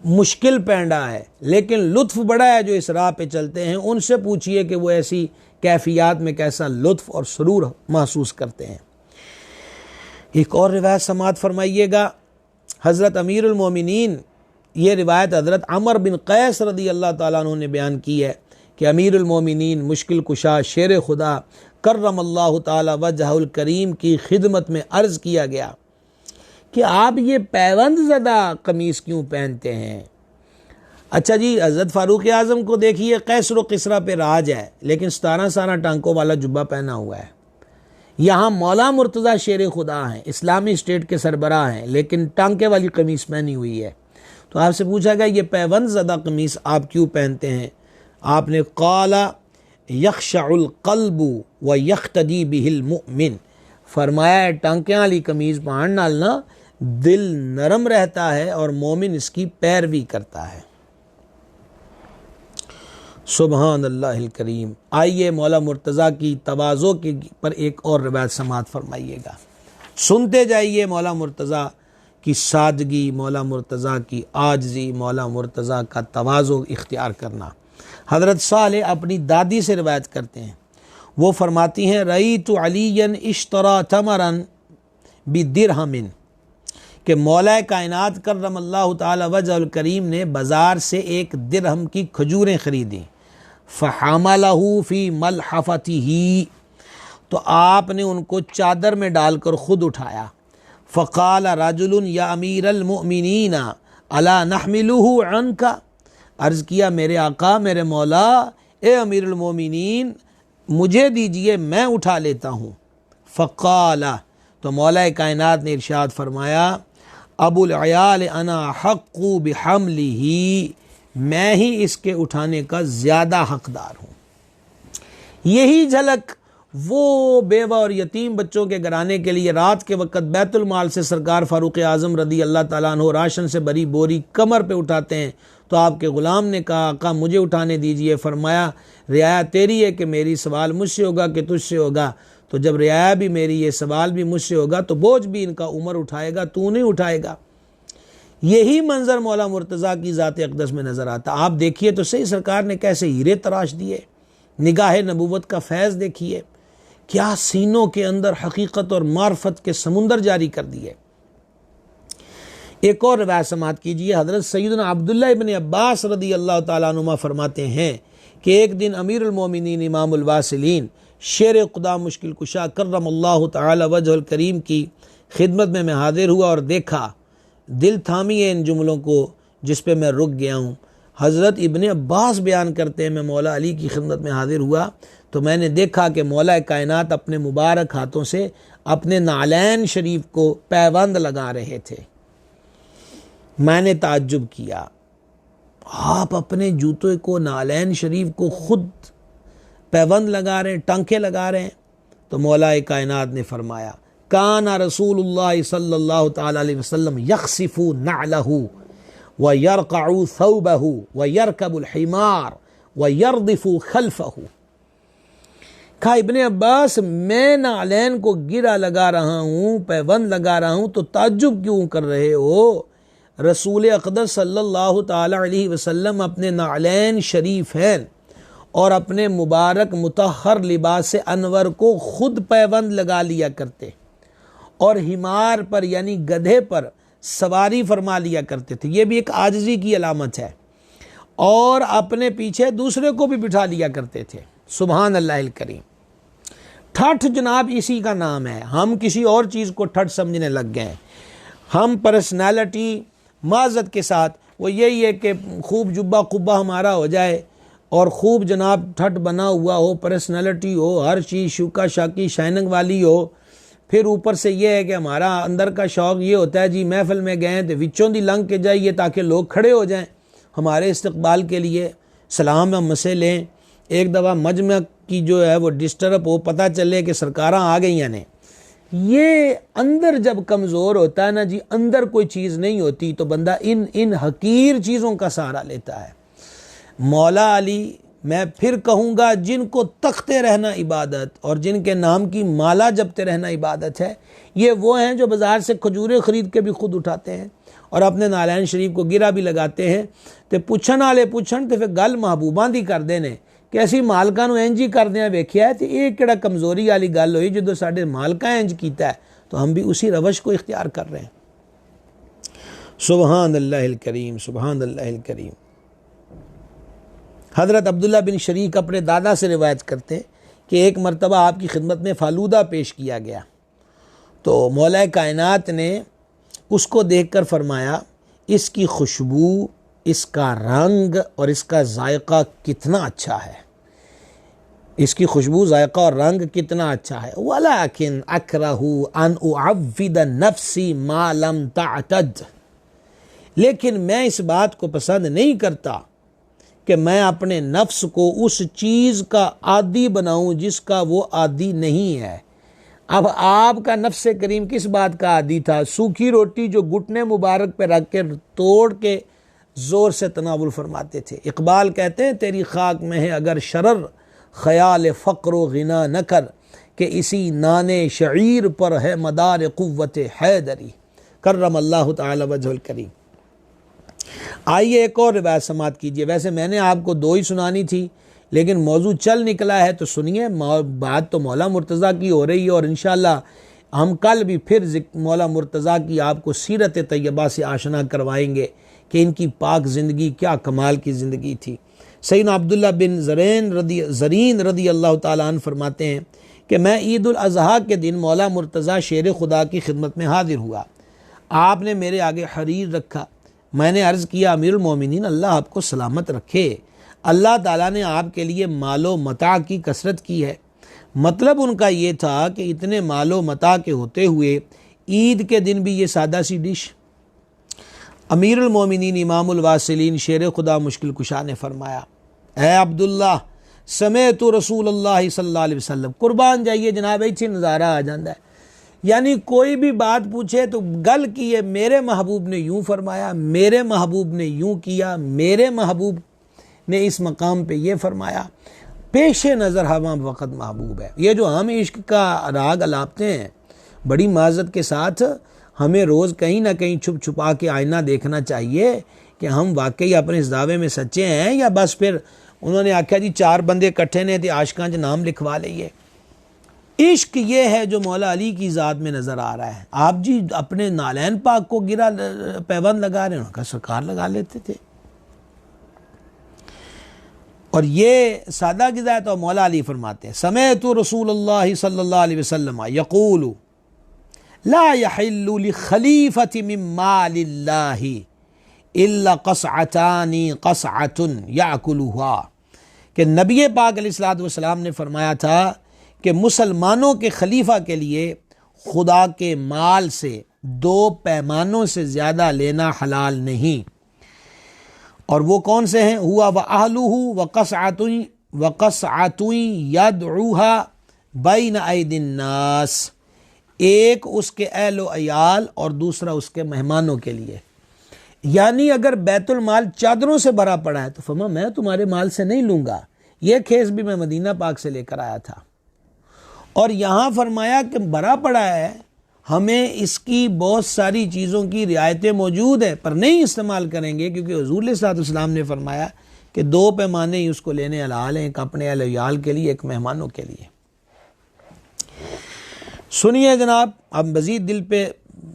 مشکل پینڈا ہے لیکن لطف بڑا ہے جو اس راہ پہ چلتے ہیں، ان سے پوچھئے کہ وہ ایسی کیفیات میں کیسا لطف اور سرور محسوس کرتے ہیں۔ ایک اور روایت سماعت فرمائیے گا، حضرت امیر المومنین، یہ روایت حضرت عمر بن قیس رضی اللہ تعالیٰ عنہ نے بیان کی ہے کہ امیر المومنین مشکل کشا شیر خدا کرم اللہ تعالی وجہ الکریم کی خدمت میں عرض کیا گیا کہ آپ یہ پیوند زدہ قمیص کیوں پہنتے ہیں؟ اچھا جی، حضرت فاروق اعظم کو دیکھیے، قیصر و کسریٰ پہ راج ہے لیکن 17 ٹانکوں والا جبہ پہنا ہوا ہے۔ یہاں مولا مرتضیٰ شیر خدا ہیں، اسلامی اسٹیٹ کے سربراہ ہیں، لیکن ٹانکے والی قمیص پہنی ہوئی ہے۔ تو آپ سے پوچھا گیا یہ پیوند زدہ قمیص آپ کیوں پہنتے ہیں؟ آپ نے قال یخشع القلب ویقتدی بہ المؤمن، فرمایا ہے ٹانکے والی قمیص پہننے نال نا دل نرم رہتا ہے اور مومن اس کی پیروی کرتا ہے۔ سبحان اللہ الکریم۔ آئیے مولا مرتضیٰ کی تواضع کے پر ایک اور روایت سماعت فرمائیے گا، سنتے جائیے مولا مرتضیٰ کی سادگی، مولا مرتضیٰ کی عاجزی، مولا مرتضیٰ کا تواضع اختیار کرنا۔ حضرت صالح اپنی دادی سے روایت کرتے ہیں، وہ فرماتی ہیں رأیت علیٰ اشترى تمرا بدرہم، کہ مولا کائنات کرم اللہ تعالی وجہ الکریم نے بازار سے ایک درہم کی کھجوریں خریدیں، فحملہ فی ملحفتہ، تو آپ نے ان کو چادر میں ڈال کر خود اٹھایا۔ فقال رجل یا امیر المؤمنین الا نحملہ عنک، عرض کیا میرے آقا، میرے مولا، اے امیر المومنین مجھے دیجئے، میں اٹھا لیتا ہوں۔ فقال، تو مولا کائنات نے ارشاد فرمایا ابو العیال انا حق بحملہ، میں ہی اس کے اٹھانے کا زیادہ حقدار ہوں۔ یہی جھلک وہ بیوہ اور یتیم بچوں کے گھرانے کے لیے رات کے وقت بیت المال سے سرکار فاروق اعظم رضی اللہ تعالیٰ عنہ راشن سے بری بوری کمر پہ اٹھاتے ہیں، تو آپ کے غلام نے کہا آقا مجھے اٹھانے دیجئے، فرمایا رعایا تیری ہے کہ میری سوال مجھ سے ہوگا کہ تجھ سے ہوگا، تو جب رعایا بھی میری ہے سوال بھی مجھ سے ہوگا تو بوجھ بھی ان کا عمر اٹھائے گا، تو نہیں اٹھائے گا۔ یہی منظر مولا مرتضیٰ کی ذات اقدس میں نظر آتا۔ آپ دیکھیے تو صحیح سرکار نے کیسے ہیرے تراش دیے، نگاہ نبوت کا فیض دیکھیے، کیا سینوں کے اندر حقیقت اور معرفت کے سمندر جاری کر دیے۔ ایک اور روایت سماعت کیجیے، حضرت سیدنا عبداللہ ابن عباس رضی اللہ تعالیٰ عنہما فرماتے ہیں کہ ایک دن امیر المومنین امام الواصلین شیر خدا مشکل کشا کرم اللہ تعالی وجہ الکریم کی خدمت میں حاضر ہوا اور دیکھا، دل تھامی ہے ان جملوں کو جس پہ میں رک گیا ہوں۔ حضرت ابن عباس بیان کرتے ہیں میں مولا علی کی خدمت میں حاضر ہوا تو میں نے دیکھا کہ مولا کائنات اپنے مبارک ہاتھوں سے اپنے نعلین شریف کو پیوند لگا رہے تھے۔ میں نے تعجب کیا، آپ اپنے جوتے کو، نعلین شریف کو خود پیوند لگا رہے ہیں، ٹانکے لگا رہے ہیں۔ تو مولا کائنات نے فرمایا کان رسول اللہ صلی اللہ تعالی علیہ وسلم یخصف نعلہ ویرقع ثوبہ ویرکب الحمار ویردف خلفہ۔ کہا ابن عباس میں نعلین کو گرا لگا رہا ہوں، پیوند لگا رہا ہوں، تو تعجب کیوں کر رہے ہو؟ رسول اقدس صلی اللہ تعالی علیہ وسلم اپنے نعلین شریف ہیں اور اپنے مبارک مطہر لباس انور کو خود پیوند لگا لیا کرتے اور حمار پر یعنی گدھے پر سواری فرما لیا کرتے تھے۔ یہ بھی ایک عاجزی کی علامت ہے، اور اپنے پیچھے دوسرے کو بھی بٹھا لیا کرتے تھے۔ سبحان اللہ الکریم۔ ٹھٹ جناب اسی کا نام ہے۔ ہم کسی اور چیز کو ٹھٹ سمجھنے لگ گئے ہیں۔ ہم پرسنالٹی معزت کے ساتھ وہ یہی ہے کہ خوب جبہ قبہ ہمارا ہو جائے اور خوب جناب ٹھٹ بنا ہوا ہو، پرسنالٹی ہو، ہر چیز شوکا شاکی شائننگ والی ہو، پھر اوپر سے یہ ہے کہ ہمارا اندر کا شوق یہ ہوتا ہے جی محفل میں گئے تو وچوں دی لنگ کے جائیے تاکہ لوگ کھڑے ہو جائیں ہمارے استقبال کے لیے، سلام ہم مسے لیں، ایک دفعہ مجمع کی جو ہے وہ ڈسٹرب ہو، پتہ چلے کہ سرکاراں آ گئی ہیں۔ یہ اندر جب کمزور ہوتا ہے نا جی، اندر کوئی چیز نہیں ہوتی تو بندہ ان حقیر چیزوں کا سہارا لیتا ہے۔ مولا علی، میں پھر کہوں گا، جن کو تختے رہنا عبادت اور جن کے نام کی مالا جپتے رہنا عبادت ہے، یہ وہ ہیں جو بازار سے کھجورے خرید کے بھی خود اٹھاتے ہیں اور اپنے نعلین شریف کو گرا بھی لگاتے ہیں۔ تو پوچھن والے پوچھن تو پھر گل محبوباں دی کر دینے کہ اسی مالکاں نو انج ہی کردے ہیں ویکھیا ہے، تو یہ کہڑا کمزوری والی گل ہوئی جدو ساڈے مالکاں انج کیتا ہے تو ہم بھی اسی روش کو اختیار کر رہے ہیں۔ سبحان اللہ الکریم، سبحان اللہ الکریم۔ حضرت عبداللہ بن شریک اپنے دادا سے روایت کرتے ہیں کہ ایک مرتبہ آپ کی خدمت میں فالودہ پیش کیا گیا تو مولا کائنات نے اس کو دیکھ کر فرمایا اس کی خوشبو، اس کا رنگ اور اس کا ذائقہ کتنا اچھا ہے، اس کی خوشبو، ذائقہ اور رنگ کتنا اچھا ہے۔ وَلَكِنْ أَكْرَهُ أَنْ أُعَوِّدَ نَفْسِي مَا لَمْ تَعْتَدْ، لیکن میں اس بات کو پسند نہیں کرتا کہ میں اپنے نفس کو اس چیز کا عادی بناؤں جس کا وہ عادی نہیں ہے۔ اب آپ کا نفس کریم کس بات کا عادی تھا؟ سوکھی روٹی جو گھٹنے مبارک پہ رکھ کے توڑ کے زور سے تناول فرماتے تھے۔ اقبال کہتے ہیں تیری خاک میں ہے اگر شرر، خیال فقر و غنا نہ کر، کہ اسی نان شعیر پر ہے مدار قوت حیدری، کرم اللہ تعالی وجہ الکریم۔ آئیے ایک اور روایت سماعت کیجئے۔ ویسے میں نے آپ کو دو ہی سنانی تھی لیکن موضوع چل نکلا ہے تو سنیے، بات تو مولا مرتضیٰ کی ہو رہی ہے اور انشاءاللہ ہم کل بھی پھر مولا مرتضیٰ کی آپ کو سیرت طیبہ سے آشنا کروائیں گے کہ ان کی پاک زندگی کیا کمال کی زندگی تھی۔ سیدنا عبداللہ بن زرین رضی اللہ تعالیٰ عنہ فرماتے ہیں کہ میں عید الاضحیٰ کے دن مولا مرتضیٰ شیر خدا کی خدمت میں حاضر ہوا۔ آپ نے میرے آگے حریر رکھا۔ میں نے عرض کیا امیر المومنین اللہ آپ کو سلامت رکھے، اللہ تعالیٰ نے آپ کے لیے مال و متاع کی کثرت کی ہے۔ مطلب ان کا یہ تھا کہ اتنے مال و متاع کے ہوتے ہوئے عید کے دن بھی یہ سادہ سی ڈش۔ امیر المومنین امام الواصلین شیر خدا مشکل کشا نے فرمایا اے عبداللہ سمیت رسول اللہ صلی اللہ علیہ وسلم، قربان جائیے جناب، ایچے نظارہ آ جاندہ ہے، یعنی کوئی بھی بات پوچھے تو گل کی ہے میرے محبوب نے یوں فرمایا، میرے محبوب نے یوں کیا، میرے محبوب نے اس مقام پہ یہ فرمایا، پیش نظر ہوا وقت محبوب ہے۔ یہ جو ہم عشق کا راگ الاپتے ہیں بڑی معذرت کے ساتھ، ہمیں روز کہیں نہ کہیں چھپ چھپا کے آئینہ دیکھنا چاہیے کہ ہم واقعی اپنے اس دعوے میں سچے ہیں یا بس پھر انہوں نے آکھا جی 4 بندے کٹھے نے تھے عاشقاں جو نام لکھوا لئیے۔ عشق یہ ہے جو مولا علی کی ذات میں نظر آ رہا ہے۔ آپ جی اپنے نالین پاک کو گرا پیوند لگا رہے ہیں، انہوں کا سرکار لگا لیتے تھے۔ اور یہ سادہ غذا ہے تو مولا علی فرماتے ہیں سمیت رسول اللہ صلی اللہ علیہ وسلم یقول لا يحل لخلیفۃ من مال اللہ الا قصعتان قصعۃ یاکلها، کہ نبی پاک علیہ الصلوۃ والسلام نے فرمایا تھا کہ مسلمانوں کے خلیفہ کے لیے خدا کے مال سے 2 پیمانوں سے زیادہ لینا حلال نہیں، اور وہ کون سے ہیں؟ ہوا وَأَهْلُهُ وَقَصْعَةٌ يَدْعُوهَا بَيْنَ أَيْدِي النَّاسِ، ایک اس کے اہل و عیال اور دوسرا اس کے مہمانوں کے لیے. یعنی اگر بیت المال چادروں سے بھرا پڑا ہے تو فرمایا میں تمہارے مال سے نہیں لوں گا، یہ خیز بھی میں مدینہ پاک سے لے کر آیا تھا. اور یہاں فرمایا کہ بھرا پڑا ہے، ہمیں اس کی بہت ساری چیزوں کی رعایتیں موجود ہیں پر نہیں استعمال کریں گے، کیونکہ حضور علیہ الصلوۃ والسلام نے فرمایا کہ 2 پیمانے ہی اس کو لینے حلال ہیں، ایک اپنے اہل و عیال کے لیے، ایک مہمانوں کے لیے. سنیے جناب، اب مزید دل پہ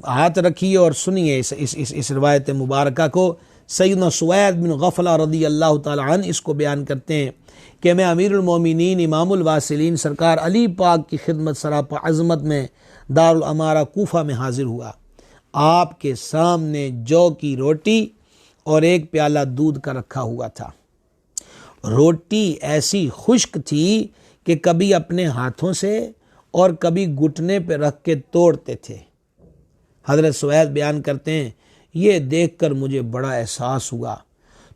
ہاتھ رکھیے اور سنیے اس روایت مبارکہ کو. سیدنا سوید بن غفلہ رضی اللہ تعالی عنہ اس کو بیان کرتے ہیں کہ میں امیر المومنین امام الواصلین سرکار علی پاک کی خدمت سراپا عظمت میں دارالامارہ کوفہ میں حاضر ہوا. آپ کے سامنے جو کی روٹی اور ایک پیالہ دودھ کا رکھا ہوا تھا. روٹی ایسی خشک تھی کہ کبھی اپنے ہاتھوں سے اور کبھی گھٹنے پہ رکھ کے توڑتے تھے. حضرت سوید بیان کرتے ہیں یہ دیکھ کر مجھے بڑا احساس ہوا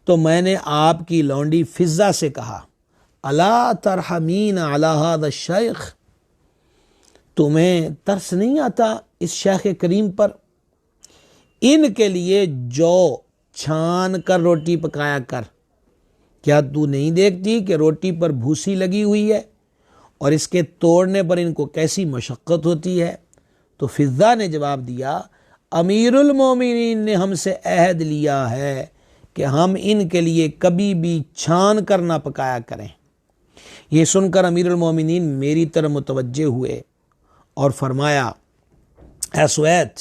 تو میں نے آپ کی لونڈی فضہ سے کہا الا ترحمین علی ھذا الشیخ، تمہیں ترس نہیں آتا اس شیخ کریم پر؟ ان کے لیے جو چھان کر روٹی پکایا کر. کیا تو نہیں دیکھتی کہ روٹی پر بھوسی لگی ہوئی ہے اور اس کے توڑنے پر ان کو کیسی مشقت ہوتی ہے؟ تو فضہ نے جواب دیا امیر المومنین نے ہم سے عہد لیا ہے کہ ہم ان کے لیے کبھی بھی چھان کر نہ پکایا کریں. یہ سن کر امیر المومنین میری طرف متوجہ ہوئے اور فرمایا اے سوید،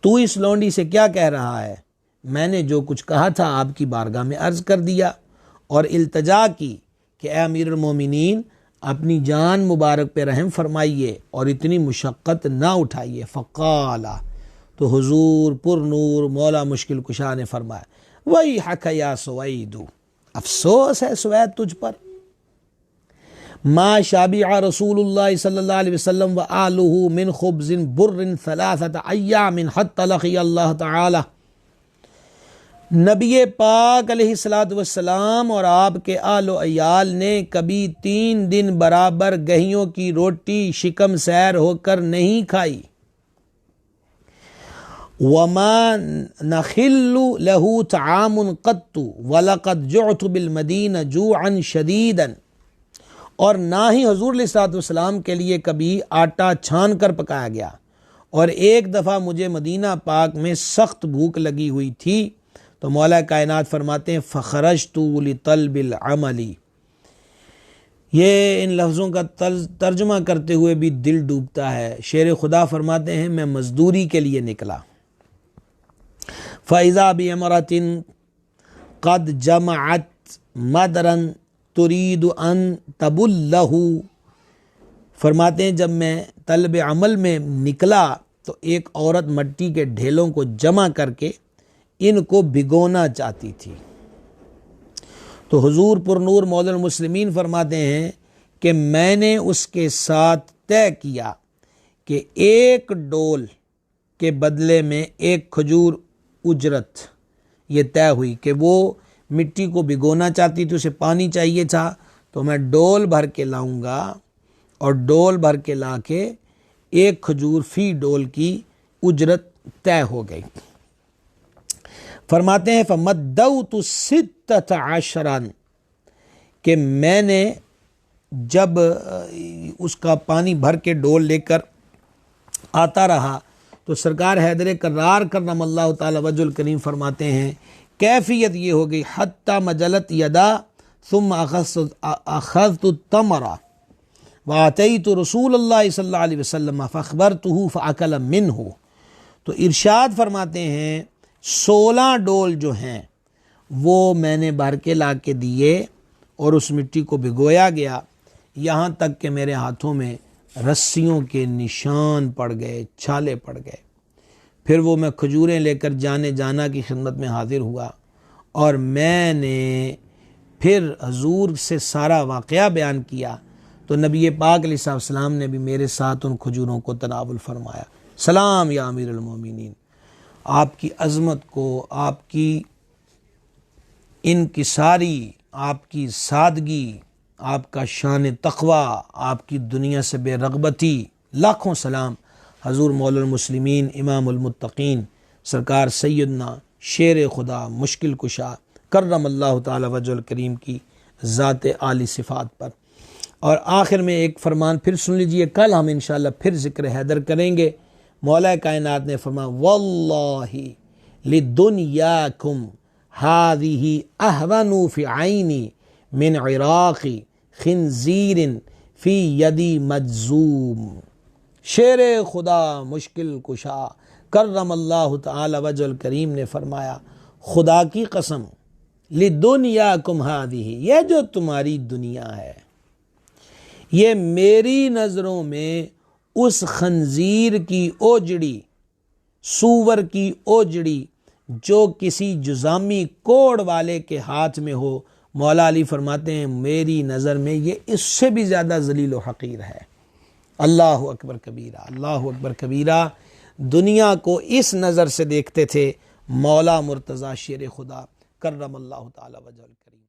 تو اس لونڈی سے کیا کہہ رہا ہے؟ میں نے جو کچھ کہا تھا آپ کی بارگاہ میں عرض کر دیا اور التجا کی کہ اے امیر المومنین اپنی جان مبارک پہ رحم فرمائیے اور اتنی مشقت نہ اٹھائیے. فقالا، تو حضور پر نور مولا مشکل کشا نے فرمایا ویحک یا سوید، افسوس ہے سوید تجھ پر. ما شابع رسول اللہ صلی اللہ علیہ وسلم وآلہ من خبز بر 3 ایام حتی لقی اللہ تعالی. نبی پاک علیہ الصلوۃ والسلام اور آپ کے آل و عیال نے کبھی 3 دن برابر گہیوں کی روٹی شکم سیر ہو کر نہیں کھائی. وما نخل له طعام قط ولقد جعت بالمدینہ جوعا شدیدا، اور نہ ہی حضور علیہ الصلوۃ والسلام کے لیے کبھی آٹا چھان کر پکایا گیا. اور ایک دفعہ مجھے مدینہ پاک میں سخت بھوک لگی ہوئی تھی تو مولا کائنات فرماتے ہیں فخرجت لطلب العمل. یہ ان لفظوں کا ترجمہ کرتے ہوئے بھی دل ڈوبتا ہے. شیر خدا فرماتے ہیں میں مزدوری کے لیے نکلا. فَإِذَا بِإِمْرَةٍ قَدْ جَمَعَتْ مَدْرًا تُرِيدُ أَن تَبُلَّهُ. فرماتے ہیں جب میں طلب عمل میں نکلا تو ایک عورت مٹی کے ڈھیلوں کو جمع کر کے ان کو بھگونا چاہتی تھی. تو حضور پر نور مولا المسلمین فرماتے ہیں کہ میں نے اس کے ساتھ طے کیا کہ 1 ڈول کے بدلے میں 1 کھجور اجرت. یہ طے ہوئی کہ وہ مٹی کو بھگونا چاہتی تھی، اسے پانی چاہیے تھا، تو میں ڈول بھر کے لاؤں گا اور ڈول بھر کے لا کے 1 کھجور فی ڈول کی اجرت طے ہو گئی. فرماتے ہیں فَمَدَّوْتُ 16 کہ میں نے جب اس کا پانی بھر کے ڈول لے کر آتا رہا تو سرکار حیدر کرار کرم اللہ تعالی وجہ الکریم فرماتے ہیں کیفیت یہ ہو گئی حتی مجلت یدا ثم اخذت التمر واتیت رسول اللہ صلی اللہ علیہ وسلم فاخبرته فاکل منه. تو ارشاد فرماتے ہیں 16 ڈول جو ہیں وہ میں نے بھر کے لا کے دیے اور اس مٹی کو بھگویا گیا یہاں تک کہ میرے ہاتھوں میں رسیوں کے نشان پڑ گئے، چھالے پڑ گئے. پھر وہ میں کھجوریں لے کر جانا کی خدمت میں حاضر ہوا اور میں نے پھر حضور سے سارا واقعہ بیان کیا تو نبی پاک علیہ السلام نے بھی میرے ساتھ ان کھجوروں کو تناول فرمایا. سلام یا امیر المومنین، آپ کی عظمت کو، آپ کی انکساری، آپ کی سادگی، آپ کا شان تقوی، آپ کی دنیا سے بے رغبتی، لاکھوں سلام حضور مولا المسلمین امام المتقین سرکار سیدنا شیر خدا مشکل کشا کرم اللہ تعالی وجہ الکریم کی ذات عالی صفات پر۔ اور آخر میں ایک فرمان پھر سن لیجئے، کل ہم انشاءاللہ پھر ذکر حیدر کریں گے۔ مولا کائنات نے فرمایا واللہ لدنیاکم ہذہ اہون فی عینی من عراق خنزیر فی یدی مجزوم۔ شیر خدا مشکل کشا کرم اللہ تعالی وجہ الکریم نے فرمایا خدا کی قسم، لدنیاکم ہذہ، یہ جو تمہاری دنیا ہے یہ میری نظروں میں اس خنزیر کی اوجڑی، سور کی اوجڑی جو کسی جزامی کوڑ والے کے ہاتھ میں ہو، مولا علی فرماتے ہیں میری نظر میں یہ اس سے بھی زیادہ ذلیل و حقیر ہے۔ اللہ اکبر کبیرہ، اللہ اکبر کبیرہ۔ دنیا کو اس نظر سے دیکھتے تھے مولا مرتضیٰ شیر خدا کرم اللہ تعالی وجہ الکریم۔